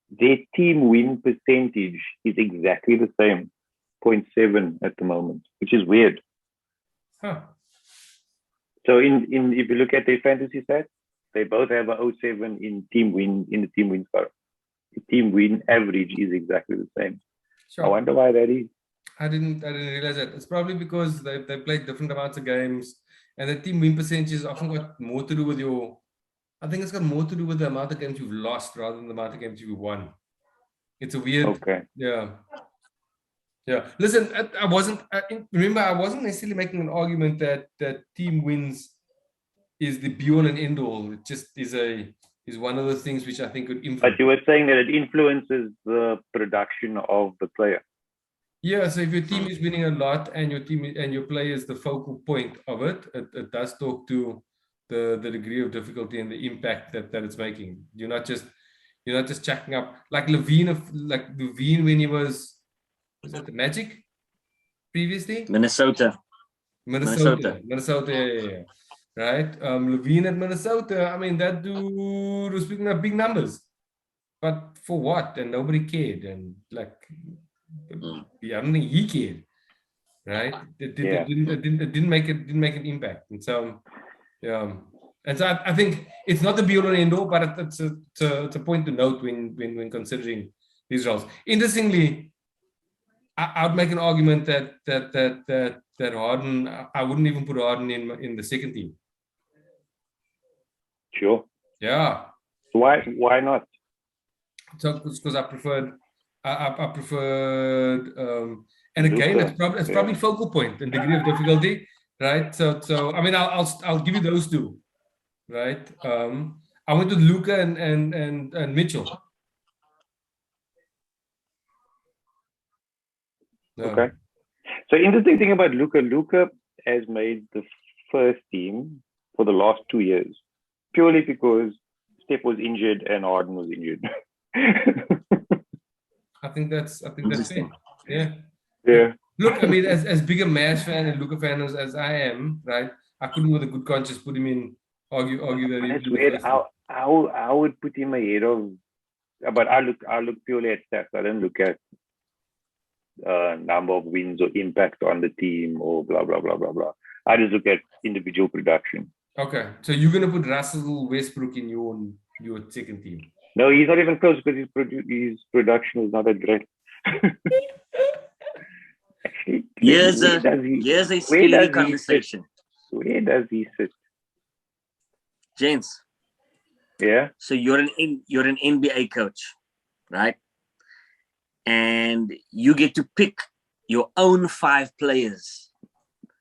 their team win percentage is exactly the same, 0.7 at the moment, which is weird. Huh. So if you look at their fantasy stats, they both have a 0.7 in the team win score. The team win average is exactly the same. Sure. I wonder why that is. I didn't realize that. It's probably because they played different amounts of games, and the team win percentage has often got more to do with I think it's got more to do with the amount of games you've lost rather than the amount of games you've won. It's a weird. Okay. Yeah. Listen, I wasn't necessarily making an argument that team wins is the be all and end all. It just is one of the things which I think could influence. But you were saying that it influences the production of the player. Yeah, so if your team is winning a lot and your player is the focal point of it, it does talk to the degree of difficulty and the impact that it's making. You're not just chucking up like Levine when he was that the Magic previously? Minnesota. Yeah. Right? Levine at Minnesota, I mean, that dude was picking up big numbers. But for what? And nobody cared. And I don't think he cared. Right? It didn't make an impact. And so, and so I think it's not the be all and end all, but it's a point to note when considering these roles. Interestingly, I would make an argument that Harden, I wouldn't even put Harden in the second team. Sure. Yeah. Why not? So because I preferred, and again, it's probably focal point and degree of difficulty, right? So I mean, I'll give you those two, right? I went with Luka and Mitchell. Okay. So interesting thing about Luka has made the first team for the last 2 years purely because Steph was injured and Harden was injured. I think that's fair. Yeah. Look, I mean, as big a Mavs fan and Luka fan as I am, right? I couldn't with a good conscience put him in. Argue that. That's weird. I would put him ahead of, but I look purely at stats. I don't look at number of wins or impact on the team or blah blah blah blah blah. I just look at individual production. Okay, so you're gonna put Russell Westbrook in your second team? No, he's not even close because his production is not that great. Actually, here's a scary conversation. Where does he sit? James. Yeah. So you're an NBA coach, right? And you get to pick your own 5 players,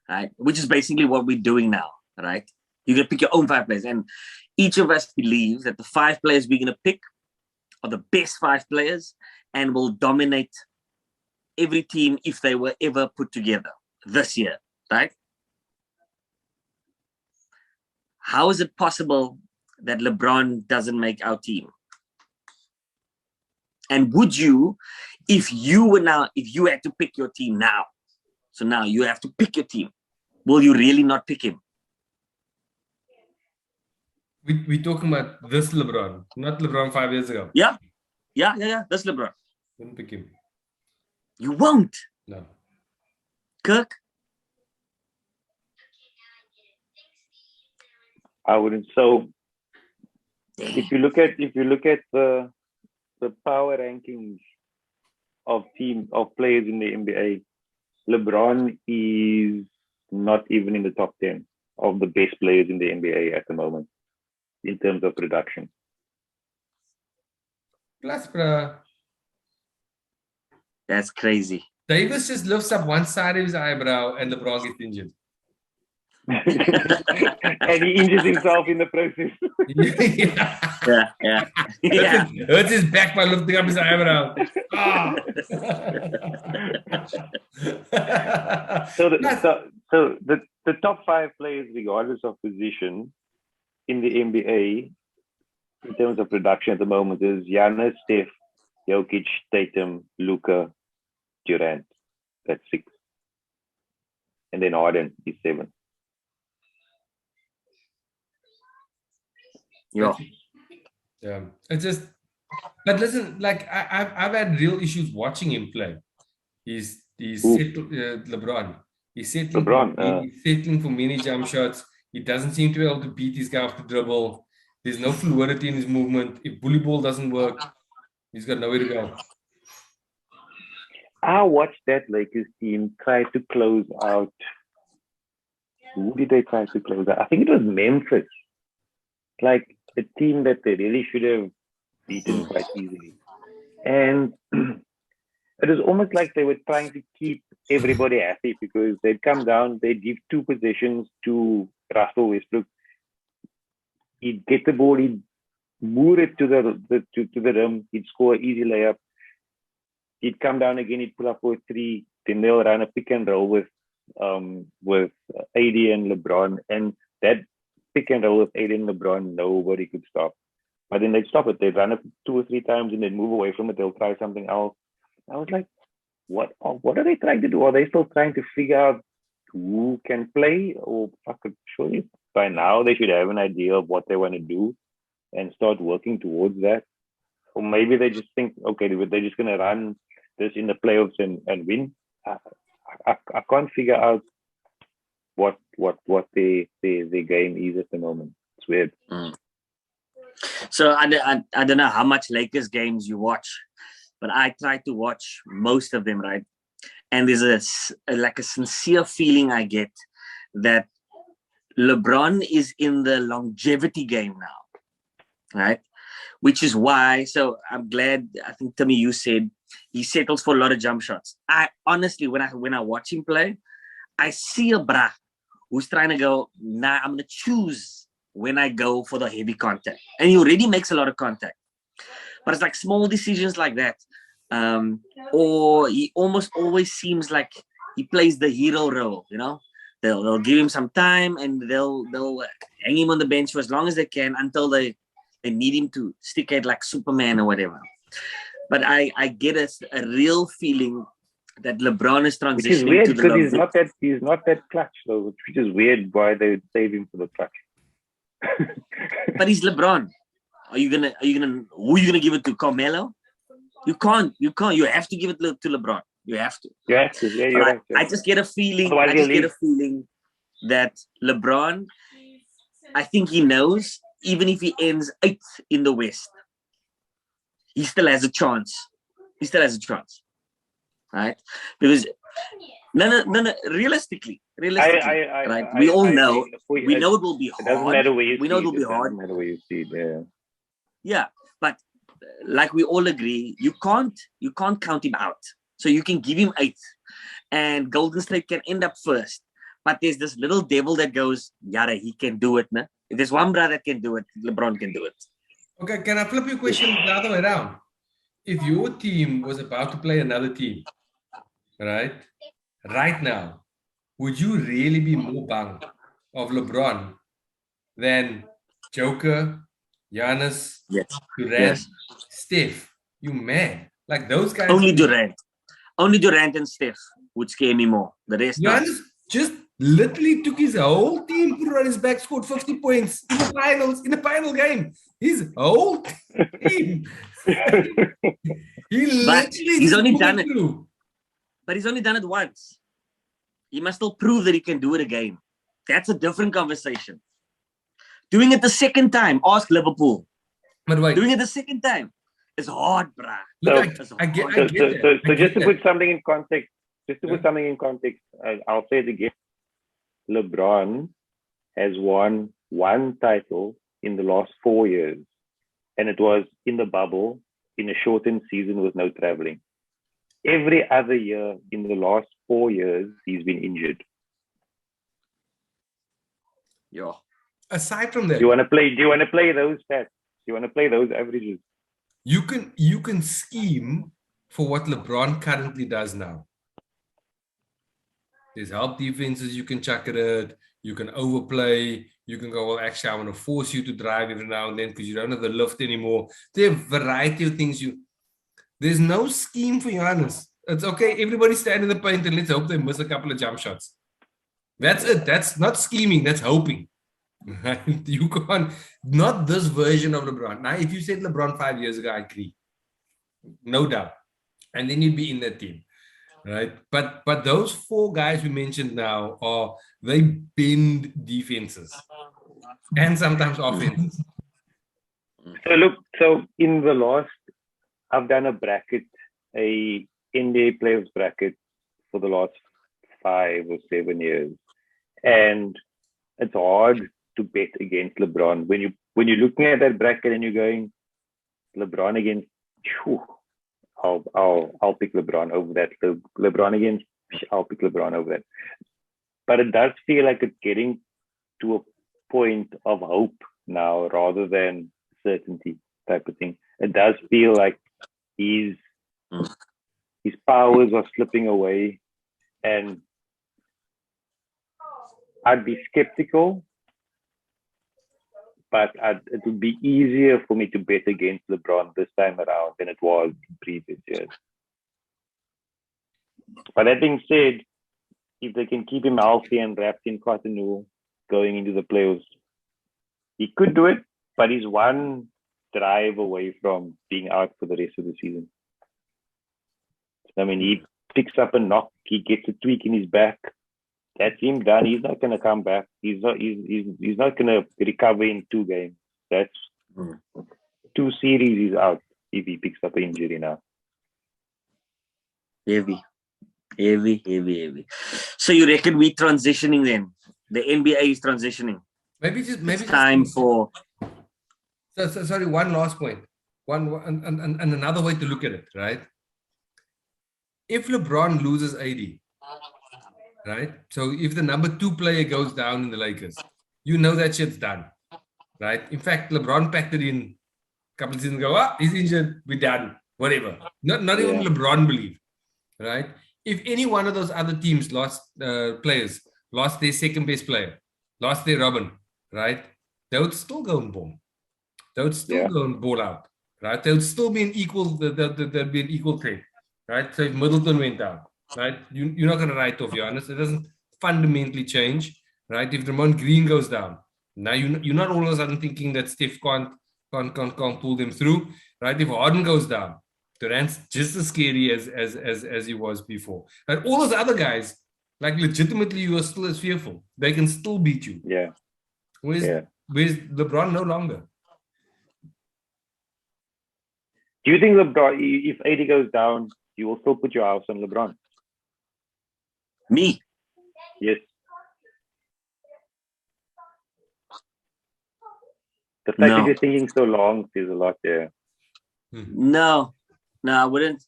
right? Which is basically what we're doing now, right? You get to pick your own 5 players. And each of us believes that the 5 players we're going to pick are the best 5 players and will dominate every team if they were ever put together this year, right? How is it possible that LeBron doesn't make our team? And would you, if you had to pick your team now, so now you have to pick your team, will you really not pick him? We're talking about this LeBron, not LeBron 5 years ago. Yeah. That's LeBron. Wouldn't pick him. You won't. No. Kirk? I wouldn't. So if you look at the power rankings of players in the NBA, LeBron is not even in the top 10 of the best players in the NBA at the moment in terms of production. Plus, bruh, That's crazy. Davis just lifts up one side of his eyebrow and LeBron gets injured. And he injures himself in the process. Yeah. Hurts his back by lifting up his eyebrow. Ah. So the top 5 players, regardless of position, in the NBA, in terms of production at the moment, is Giannis, Steph, Jokic, Tatum, Luka, Durant. That's 6. And then Harden is 7. Yeah. It's just, but listen, like I've had real issues watching him play. He's settled, LeBron. He's settling for many jump shots. He doesn't seem to be able to beat this guy off the dribble. There's no fluidity in his movement. If bully ball doesn't work, he's got nowhere to go. I watched that Lakers team try to close out. Who did they try to close out? I think it was Memphis. Like a team that they really should have beaten quite easily. And it was almost like they were trying to keep everybody happy because they'd come down, they'd give 2 possessions to Russell Westbrook. He'd get the ball, he'd moor it to the rim, he'd score an easy layup. He'd come down again, he'd pull up for a 3, then they'll run a pick and roll with AD and LeBron. And that pick and roll with AD and LeBron, nobody could stop. But then they'd stop it. They'd run it 2 or 3 times and they'd move away from it. They'll try something else. I was like, what are they trying to do? Are they still trying to figure out who can play? Or surely by now they should have an idea of what they want to do and start working towards that. Or maybe they just think, okay, they're just going to run this in the playoffs and win. I can't figure out what the game is at the moment. It's weird. So I don't know how much Lakers games you watch, but I try to watch most of them, right? And there's a sincere feeling I get that LeBron is in the longevity game now, right? Which is why, so I'm glad, I think Timmy, you said he settles for a lot of jump shots. I honestly, when I watch him play, I see a bra who's trying to go, nah, I'm going to choose when I go for the heavy contact. And he already makes a lot of contact. But it's like small decisions like that. Or he almost always seems like he plays the hero role, you know? They'll give him some time and they'll hang him on the bench for as long as they can until they need him to stick it like Superman or whatever. But I get a real feeling that LeBron is transitioning. Which is weird to the because he's not that clutch though, which is weird why they would save him for the clutch. But he's LeBron. Who are you gonna give it to? Carmelo? You can't. You have to give it to LeBron. You have to. You have to. Yeah, you have to. I just get a feeling. That LeBron, I think he knows, even if he ends 8th in the West, he still has a chance. Right? Because no. Realistically, right? We all know. We know it will be hard. It doesn't matter where you we know it will be It hard. doesn't matter where you see it. Yeah. Yeah, but like we all agree, you can't count him out. So you can give him 8th, and Golden State can end up 1st. But there's this little devil that goes, Yara, he can do it. Nah? If there's one brother that can do it, LeBron can do it. Okay, can I flip your question the other way around? If your team was about to play another team, right now, would you really be more bang of LeBron than Joker, Giannis, Yes. Durant, Yes. Steph. You mad? Like those guys. Only Durant. Only Durant and Steph would scare me more. The rest not. Giannis just literally took his whole team, put it on his back, scored 50 points in the finals, in the final game. His whole team. He literally he's just only put done it through. But he's only done it once. He must still prove that he can do it again. That's a different conversation. Doing it the second time, ask Liverpool. But wait, Doing it the second time is hard, bruh. look, So- I get So that. just to put something in context, I'll say it again. LeBron has won one title in the last 4 years, and it was in the bubble in a shortened season with no traveling. Every other year in the last 4 years, he's been injured. Yeah. Aside from that, Do you want to play those stats? Do you want to play those averages? you can scheme for what LeBron currently does now. There's help defenses you can chuck at it. You can overplay. You can go, well, actually, I want to force you to drive every now and then because you don't have the lift anymore. There are a variety of things there's no scheme for Giannis. It's okay. Everybody stand in the paint and let's hope they miss a couple of jump shots. That's it. That's not scheming. That's hoping. You can't, not this version of LeBron. Now, if you said LeBron 5 years ago, I agree. No doubt. And then you'd be in that team. Right. But those four guys we mentioned now they bend defenses and sometimes offenses. So in the last, I've done a NBA playoffs bracket for the last 5 or 7 years. And it's hard to bet against LeBron. When you're looking at that bracket and you're going, LeBron against, I'll pick LeBron over that. LeBron against, I'll pick LeBron over that. But it does feel like it's getting to a point of hope now rather than certainty type of thing. It does feel like his powers are slipping away, and I'd be skeptical, but it would be easier for me to bet against LeBron this time around than it was in previous years. But that being said, if they can keep him healthy and wrapped in cotton wool going into the playoffs, he could do it, but he's one drive away from being out for the rest of the season. I mean, he picks up a knock, he gets a tweak in his back. That's him done. He's not going to come back. He's not going to recover in 2 games. That's 2 series he's out if he picks up an injury now. Heavy. So you reckon we transitioning then? The NBA is transitioning. Maybe It's time for. So, sorry, one last point. And another way to look at it, right? If LeBron loses AD, right? So if the number 2 player goes down in the Lakers, you know that shit's done, right? In fact, LeBron packed it in a couple of seasons ago. He's injured, we're done, whatever. Not even LeBron believed, right? If any one of those other teams lost players, lost their second best player, lost their Robin, right? They would still go and boom. They would still go and ball out, right? They would still be an equal. There'd be an equal trade, right? So if Middleton went down, right, you're not going to write off Giannis. It doesn't fundamentally change, right? If Draymond Green goes down, now you're not all of a sudden thinking that Steph can't pull them through, right? If Harden goes down, Durant's just as scary as he was before. And all those other guys, like legitimately, you are still as fearful. They can still beat you. Yeah. Where's LeBron no longer? Do you think LeBron, if AD goes down, you will still put your house on LeBron? Me? Yes. The fact that you're thinking so long says a lot there. No, I wouldn't.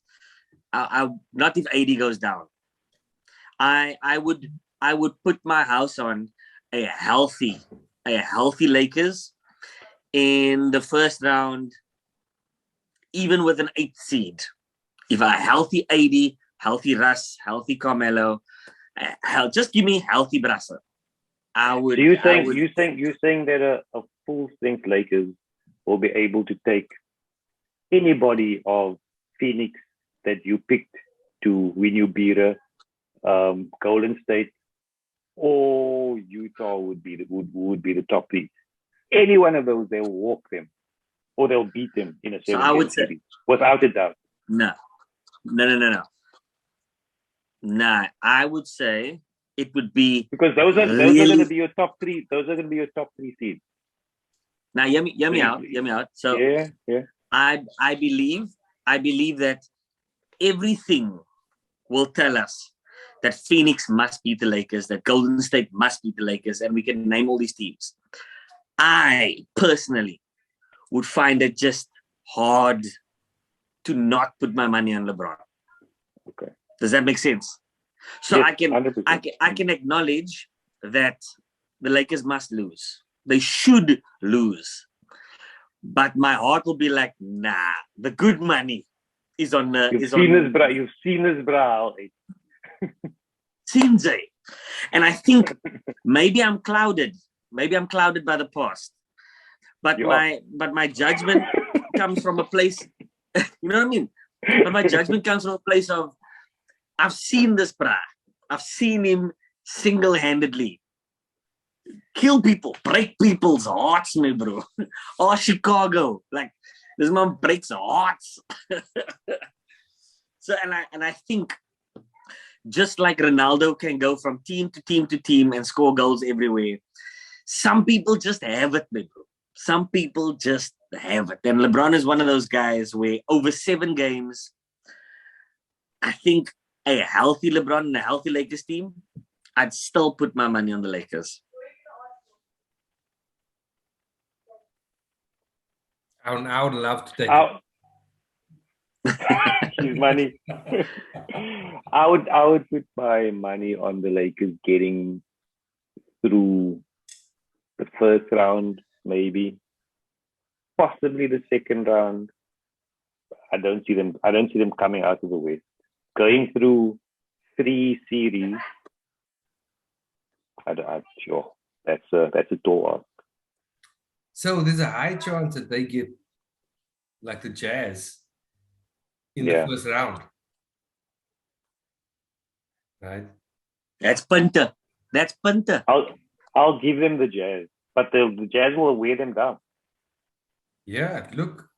I not if AD goes down. I would put my house on a healthy Lakers in the first round, even with an 8th seed. If a healthy AD, healthy Russ, healthy Carmelo, just give me healthy Brasser. I would. So you're saying that a full strength Lakers will be able to take anybody of Phoenix that you picked to win your beater, Golden State or Utah would be the top three. Any one of those, they'll walk them or they'll beat them in a series without a doubt. No. Nah, I would say it would be because those are going to be your top three. Those are going to be your top three seeds. Now, hear me out. So yeah. I believe that everything will tell us that Phoenix must beat the Lakers, that Golden State must beat the Lakers, and we can name all these teams. I personally would find it just hard to not put my money on LeBron. Okay. Does that make sense? So yes, I can acknowledge that the Lakers must lose. They should lose. But my heart will be like, nah, the good money is on the You've seen his brow. CJ. And I think maybe I'm clouded. Maybe I'm clouded by the past. But my judgment comes from a place, you know what I mean? But my judgment comes from a place of, I've seen this bra. I've seen him single-handedly kill people, break people's hearts, my bro. Or Chicago. Like, this man breaks hearts. So, and I think just like Ronaldo can go from team to team to team and score goals everywhere, some people just have it, my bro. Some people just have it. And LeBron is one of those guys where over 7 games, I think a healthy LeBron and a healthy Lakers team, I'd still put my money on the Lakers. I would love to take his money. I would put my money on the Lakers getting through the first round, maybe, possibly the second round. I don't see them coming out of the West. Going through 3 series, I'm sure that's a tall ask. So there's a high chance that they get like the Jazz in the first round, right? That's punter. I'll give them the Jazz, but the Jazz will wear them down. Yeah, look.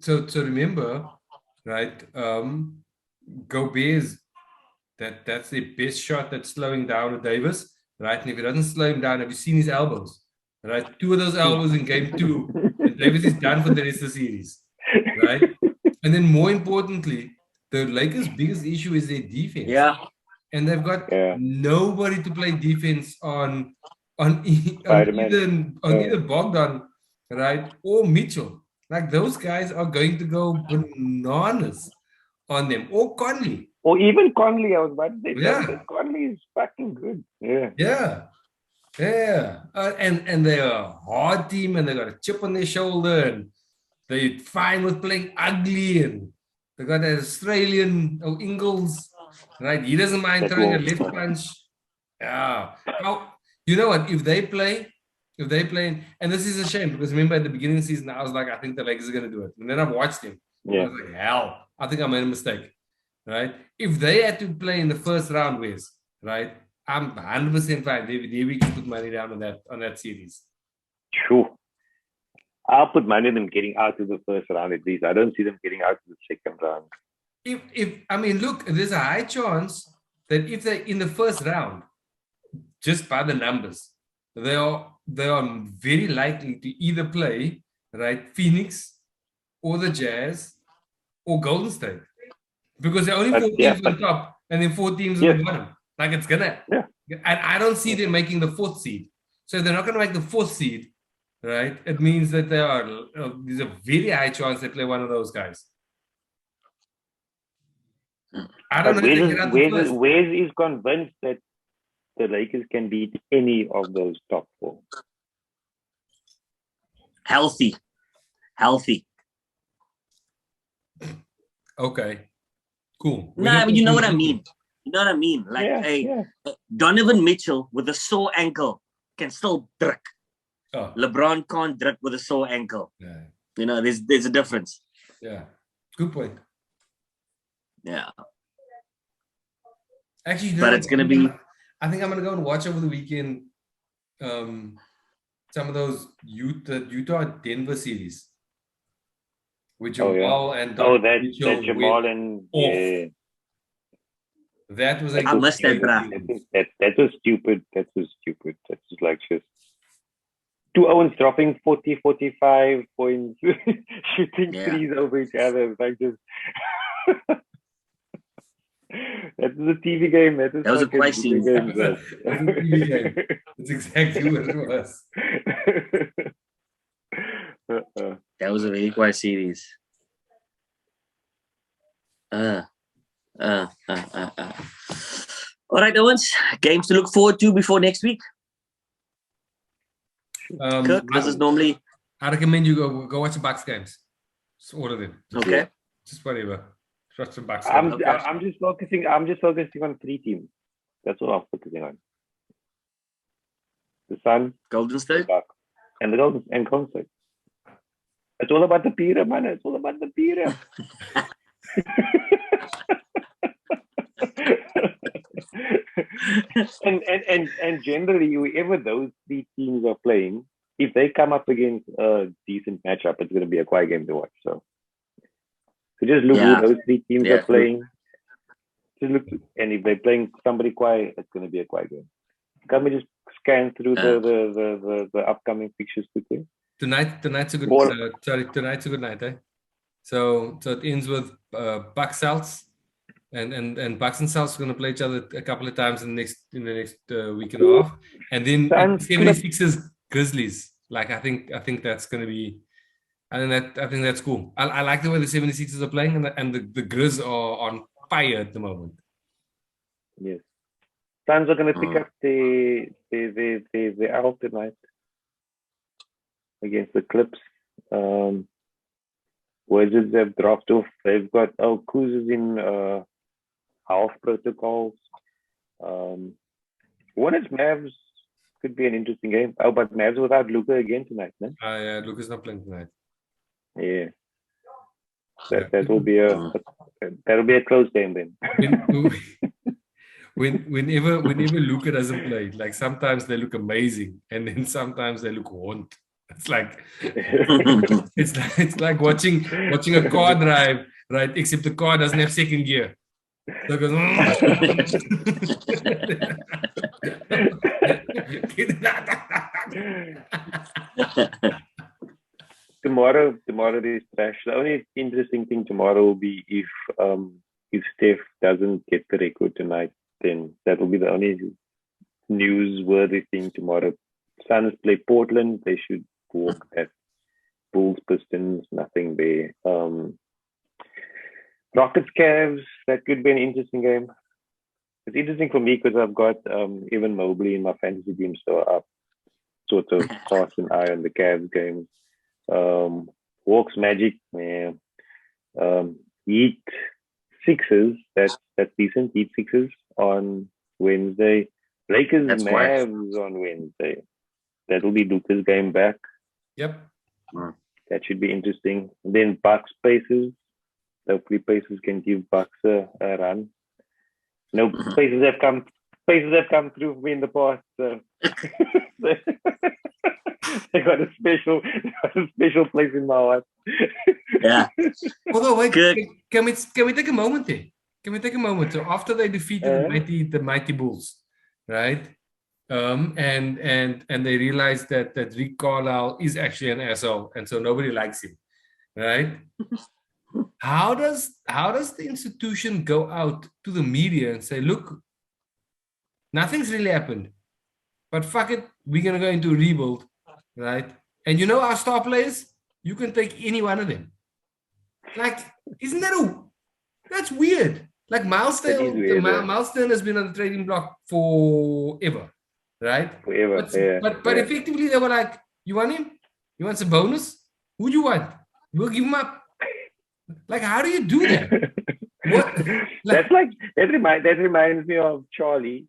So remember, right? Gobert's that's the best shot that's slowing down Davis, right? And if it doesn't slow him down, have you seen his elbows? Right, 2 of those elbows in game 2, and Davis is done for the rest of the series, right? And then more importantly, the Lakers' biggest issue is their defense. Yeah, and they've got nobody to play defense on either Bogdan, right, or Mitchell. Like those guys are going to go bananas on them, or Conley. Or even Conley, I was about to say. Conley is fucking good. Yeah. And they're a hard team, and they got a chip on their shoulder, and they're fine with playing ugly, and they got that Australian Ingles, right? He doesn't mind throwing a left punch. Yeah. Now, you know what? If they play, and this is a shame because remember at the beginning of the season, I was like, I think the Lakers are going to do it. And then I've watched him. I was like, hell, I think I made a mistake, right? If they had to play in the first round, Wes, right? I'm 100% fine. We can put money down on that series. Sure. I'll put money on them getting out of the first round at least. I don't see them getting out of the second round. Look, there's a high chance that if they're in the first round, just by the numbers, they are very likely to either play, right, Phoenix or the Jazz or Golden State. Because there are only 4 teams on top and then 4 teams on the bottom. Like it's gonna, and I don't see them making the 4th seed. So if they're not gonna make the 4th seed, right? It means that there's a very high chance they play one of those guys. I don't know. Wes is convinced that the Lakers can beat any of those top 4. Healthy. Okay. Cool. Nah, but you know what I mean. You know what I mean? Like, Donovan Mitchell with a sore ankle can still druk. Oh, LeBron can't drip with a sore ankle. yeah. You know, there's a difference. Yeah. Good point. Yeah. Actually, you know But what? it's gonna be I think I'm gonna go and watch over the weekend some of those Utah Denver series with Oh, yeah. Jamal and Oh, Donovan that Mitchell Jamal went and off. yeah. That was a I missed that, great bruh. series. That was stupid. That was stupid. That's just like just two Owens dropping 40, 45 points, shooting Yeah. threes over each other. It's like just that was a TV game. That was a fucking Kawhi video series. game, That was a TV game. That's exactly what it was. That was a very quiet series. All right, Owens. Games to look forward to before next week. Kirk, this is normally I recommend you go watch the Bucks games. Just all of them. okay. Yeah. Just whatever. Just watch the Bucks games. I'm just focusing on 3 teams. That's what I'm focusing on. The Sun, Golden the State. Bucks, and the Golden and Concert. It's all about the Pira, man. It's all about the Pira. and generally, whoever those 3 teams are playing, if they come up against a decent matchup, it's going to be a quiet game to watch. So just look Yeah. who those 3 teams Yeah. are playing. Just look, and if they're playing somebody quiet, it's going to be a quiet game. Can we just scan through the upcoming fixtures quickly? Tonight's a good tonight's a good night, eh? So it ends with Bucks Celts and Bucks and Celts are going to play each other a couple of times in the next week and a half, and then 76ers Grizzlies. Like I think that's going to be. I think that's cool. I like the way the 76ers are playing, and the Grizz are on fire at the moment. Yes, Suns are going to pick up the L tonight against the Clips. Wizards have dropped off. They've got Kuz is in half protocols. Warriors Mavs could be an interesting game. Oh, but Mavs without Luka again tonight, no? Yeah, Luka's not playing tonight. Yeah. That will be that'll be a close game then. Whenever Luka doesn't play, like sometimes they look amazing, and then sometimes they look haunt. It's like it's like watching a car drive, right? Except the car doesn't have second gear. So it goes, Tomorrow is trash. The only interesting thing tomorrow will be if Steph doesn't get the record tonight, then that will be the only newsworthy thing tomorrow. Suns play Portland. They should walk that. Bulls, Pistons, nothing there. Rockets, Cavs, that could be an interesting game. It's interesting for me because I've got Evan Mobley in my fantasy team, so I've sort of cast an eye on the Cavs games. Hawks, Magic, man. Heat, Sixers, that's decent. Heat, Sixers on Wednesday. Lakers, Mavs on Wednesday. That'll be Luka's game back. Yep. That should be interesting. And then Bucks, Pacers. Hopefully Pacers can give Bucks a run. No, Pacers have come through for me in the past. So. They got a special place in my heart. Yeah. Although, wait, can we take a moment there? Can we take a moment? So after they defeated the mighty Bulls, right? And they realized that Rick Carlisle is actually an asshole, and so nobody likes him, right? How does the institution go out to the media and say, look, nothing's really happened, but fuck it, we're gonna go into a rebuild, right? And you know our star players, you can take any one of them. Like, isn't that's weird? Like Miles Turner has been on the trading block forever, right? But effectively they were like, you want him? You want some bonus? Who do you want? We'll give him up. Like, how do you do that? What? That reminds me of Charlie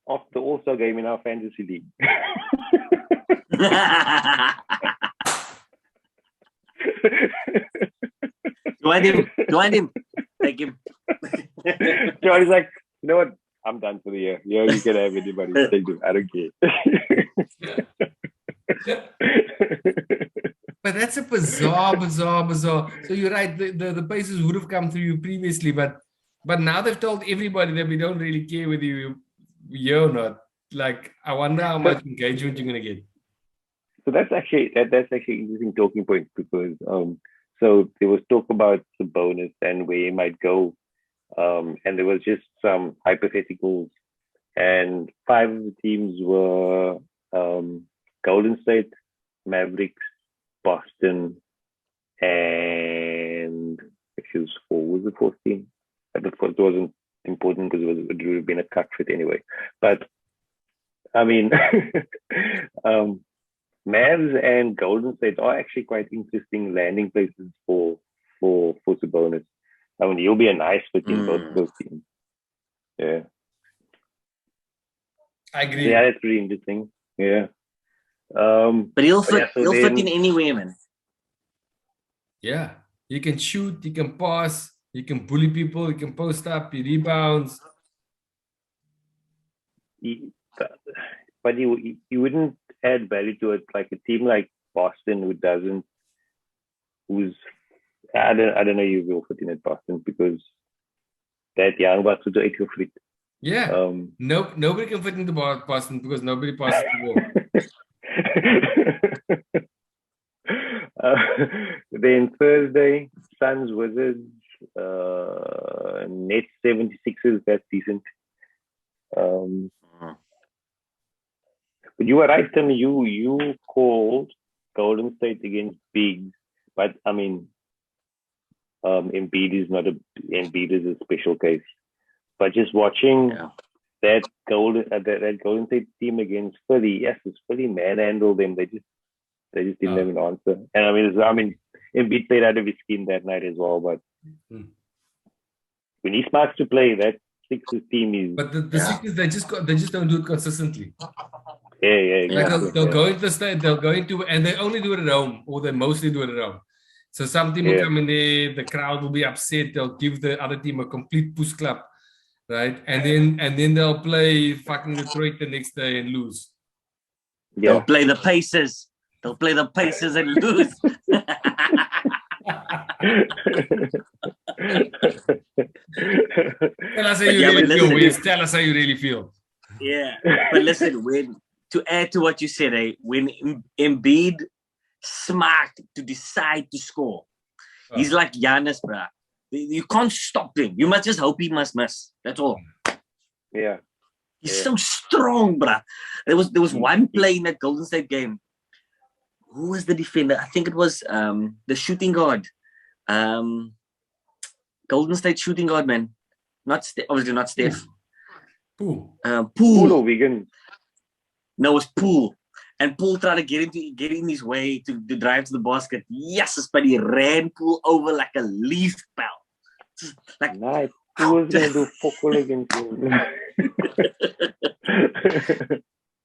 of the All-Star game in our fantasy league. Do I him? Take him. Johnny's like, you know what? I'm done for the year. Yeah, you can have anybody. Take him. I don't care. But that's a bizarre. So you're right. The Pacers would have come through you previously, but now they've told everybody that we don't really care whether you're or not. Like, I wonder how much engagement you're gonna get. So that's actually an interesting talking point, because so there was talk about the bonus and where he might go, and there was just some hypotheticals, and 5 of the teams were Golden State, Mavericks, Boston, and actually it was 4. Was the 4th team? But of course it wasn't important because it would have been a cut fit anyway. But I mean, Mavs and Golden State are actually quite interesting landing places for Sabonis. I mean, he'll be a nice fit in both of those teams. Yeah, I agree. Yeah, that's pretty interesting. Yeah. But he'll fit in anywhere, man. Yeah, he can shoot, he can pass, he can bully people, he can post up, he rebounds. But he wouldn't add value to it like a team like Boston I don't know you will fit in at Boston, because that young Bucks would do your free. Yeah. Nobody can fit into Boston because nobody passes the ball. Then Thursday, Suns, Wizards, Nets 76ers, that's decent. But you were right, Tim. You called Golden State against Bigs, but I mean, Embiid is a special case. But just watching that Golden State team against Philly, yes, it's Philly manhandled them. They just didn't have an answer. And I mean, Embiid played out of his skin that night as well. But when he starts to play, that Sixers team is. But the Sixers, they just don't do it consistently. Yeah, exactly. Like they'll go into the state, and they only do it at home, or they mostly do it at home. So some team will come in there, the crowd will be upset. They'll give the other team a complete push club, right? And then they'll play fucking Detroit the next day and lose. Yeah. They'll play the Pacers. And lose. Tell us how you really feel, Wes. Tell us how you really feel. Yeah, but listen, to add to what you said, when Embiid smart to decide to score, he's like Giannis, bruh. You can't stop him. You must just hope he must miss. That's all. Yeah. He's so strong, bruh. There was one play in that Golden State game. Who was the defender? I think it was the shooting guard. Golden State shooting guard, man. Obviously not Steph. Poole. Poole or Wiggins? No, it was Poole. And Poole tried to get in his way to drive to the basket. Yes, but he ran Poole over like a leaf, pal. Like, nice. Poole was going to do football against him.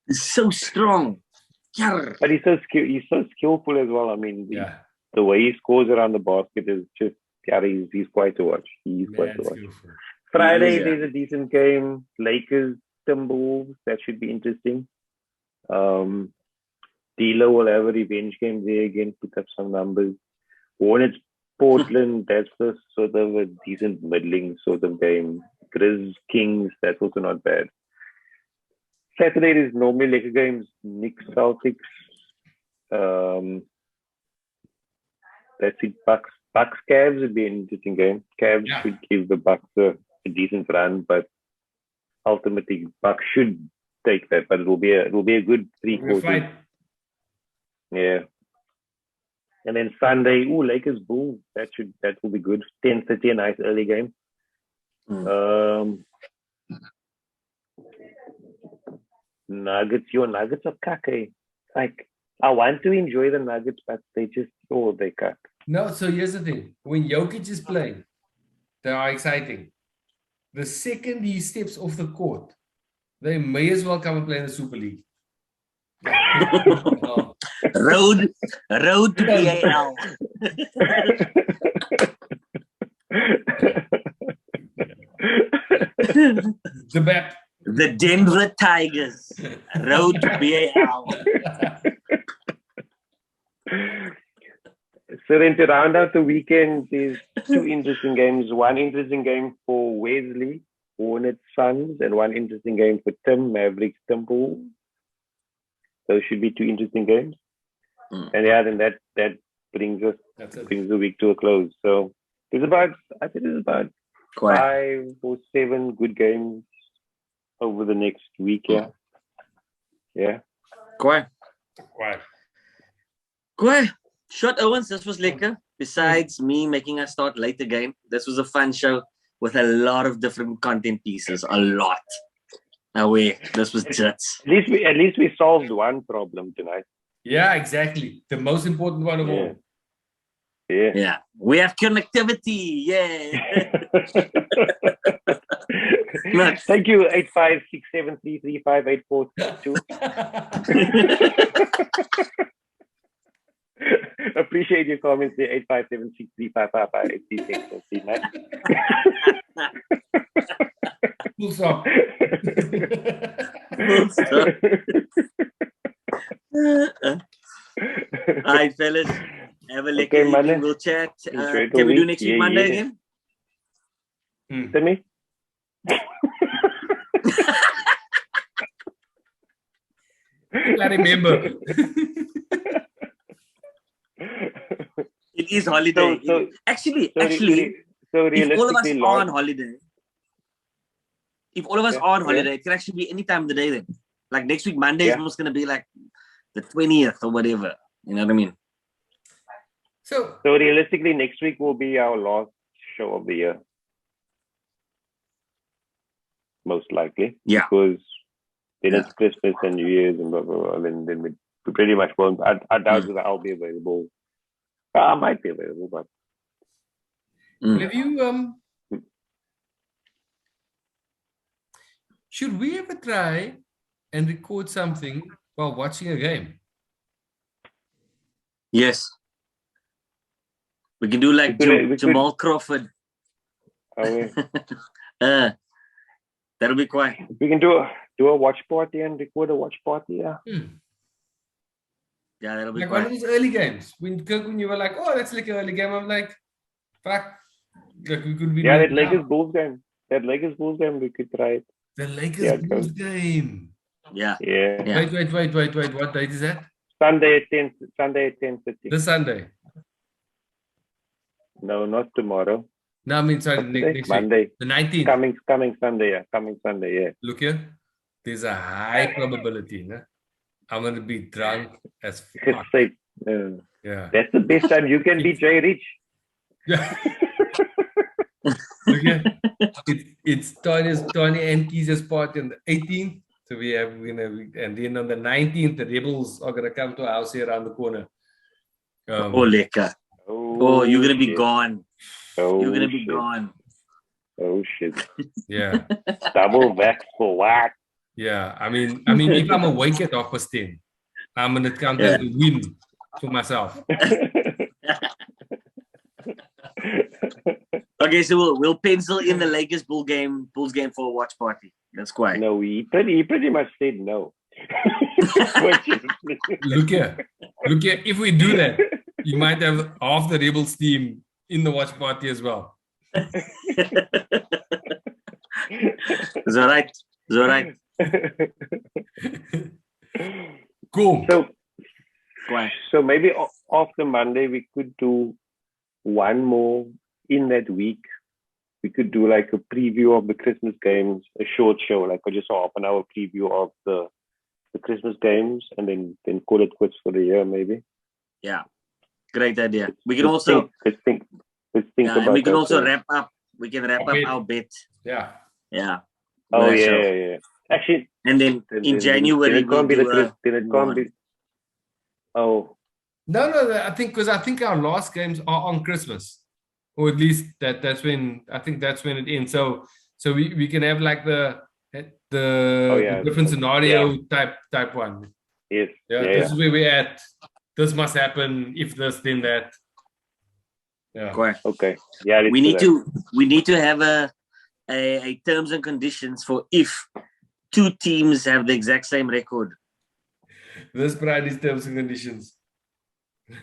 He's so strong. But he's so skillful as well. I mean, the way he scores around the basket is just, he's quite to watch. He's quite to watch. Skillful. Friday, there's a decent game. Lakers, Timberwolves. That should be interesting. D'Lo will have a revenge game there again, put up some numbers. Hornets, Portland, that's a sort of a decent middling sort of game. Grizz, Kings, that's also not bad. Saturday is normally Laker games. Knicks, Celtics. That's it. Bucks, Cavs would be an interesting game. Cavs should give the Bucks a decent run, but ultimately Bucks should take that. But it will be a good 3 quarters. Yeah. And then Sunday, Lakers Bulls. That will be good. 10:30, a nice early game. Nuggets, your Nuggets are cack. Like, I want to enjoy the Nuggets, but they cack. No, so here's the thing. When Jokic is playing, they are exciting. The second he steps off the court, They may as well come and play in the Super League. Oh. Road to BAL. The BAP. The Denver Tigers. Road to BAL. So then to round out the weekend, there's two interesting games. One interesting game for Wesley, Hornets Suns, and one interesting game for Tim, Mavericks Timberwolves. Those should be two interesting games. And yeah, then that brings the week to a close. So I think there's about 5 or 7 good games over the next week. Yeah. Quite. Short Owens, this was lekker. Besides me making us start late again, this was a fun show with a lot of different content pieces. A lot. This was jets. At least we solved one problem tonight. Yeah, exactly. The most important one of all. Yeah. We have connectivity. Yeah. Thank you, 8567335842. Appreciate your comments there, 8576355586. Full stop. All right, fellas. Have a lekker evening. We'll chat. Can we do next week Monday again? Tell me. I remember. It is holiday. Actually, if all of us are on holiday, it can actually be any time of the day then. Like next week, Monday is almost going to be like the 20th or whatever. You know what I mean? So realistically, next week will be our last show of the year. Most likely. Yeah. Because then it's Christmas and New Year's and blah, blah, blah. And then we pretty much won't. I doubt that I'll be available. I might be available, but. Have you, should we ever try and record something while watching a game? Yes. We can do like Jamal Crawford. That'll be quiet. We can do a watch party and record a watch party. Yeah. Yeah, that'll be like quiet. One of those early games. When you were like, oh, that's like an early game. I'm like, fuck. Like we could be. Yeah, that Lakers Bulls game. We could try it. The Lakers Bulls game. Yeah. Wait. What date is that? Sunday at 10:30. This Sunday. No, not tomorrow. No, I mean sorry, next Monday. Week. The 19th. Coming Sunday, yeah. Look here. There's a high probability, no? I'm gonna be drunk as fuck. Yeah. That's the best time you can be Jay Rich. Yeah. Look here. It's Tony and Keys' party on the 18th. So we have, and then on the 19th, the Rebels are gonna come to our house here around the corner. Lekker. Oh, you're gonna be gone. You're gonna be gone. Oh shit. Yeah. Double vax for what? Yeah. I mean, if I'm awake at 10:30, I'm gonna count as a win for myself. Okay, so we'll pencil in the Lakers Bulls game for a watch party. That's quiet. No, he pretty much said no. Look here. If we do that, you might have half the Rebels team in the watch party as well. Is that right? Cool. So maybe after Monday we could do one more in that week. We could do like a preview of the Christmas games, a short show, like just a half an hour preview of the Christmas games, and then call it quits for the year, maybe. Yeah, great idea. We can also let's think about. And we can also wrap up. We can wrap up our bit. Yeah. Oh yeah. Actually, and then in January it can't be Oh. No. I think our last games are on Christmas. Or at least that's when it ends. So we can have like the the different scenario type one. Yes. Yeah, this is where we're at. This must happen. If this, then that. Yeah. Correct. Okay. Yeah. We need to have a terms and conditions for if two teams have the exact same record. This pride is terms and conditions.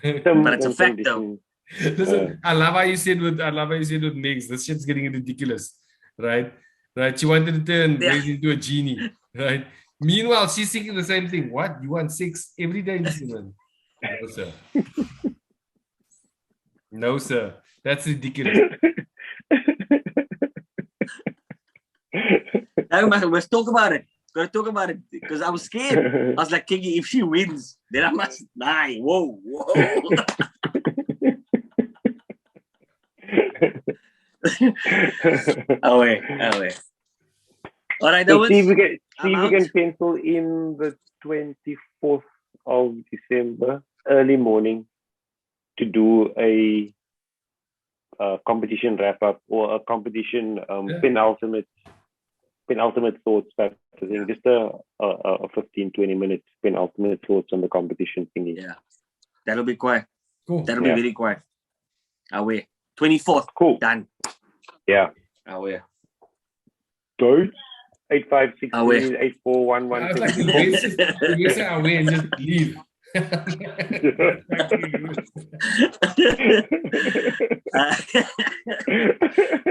But it's a fact though. Listen, I love how you said with Megs, this shit's getting ridiculous. Right? She wanted to turn Megs into a genie. Right? Meanwhile, she's thinking the same thing. What? You want 6 every day in the season? No, sir. No, sir. That's ridiculous. Let's talk about it. Gotta talk about it because I was scared. I was like, Kiki, if she wins, then I must die. Whoa. Away. All right, so see if we can pencil in the 24th of December, early morning, to do a competition wrap up or a competition penultimate thoughts type of thing. Just a 15-20 minute penultimate thoughts on the competition thingy. Yeah, that'll be quiet. Cool. That'll be very quiet. Away. 24th. Cool. Done. Yeah. Away. Don't 856 Away. 8411. I was like, you say away and just leave.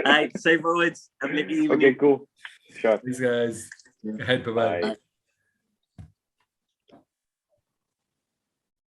Alright, safe forwards. Have a good evening. Okay, cool. Sure. Thanks, guys. Bye-bye. Bye.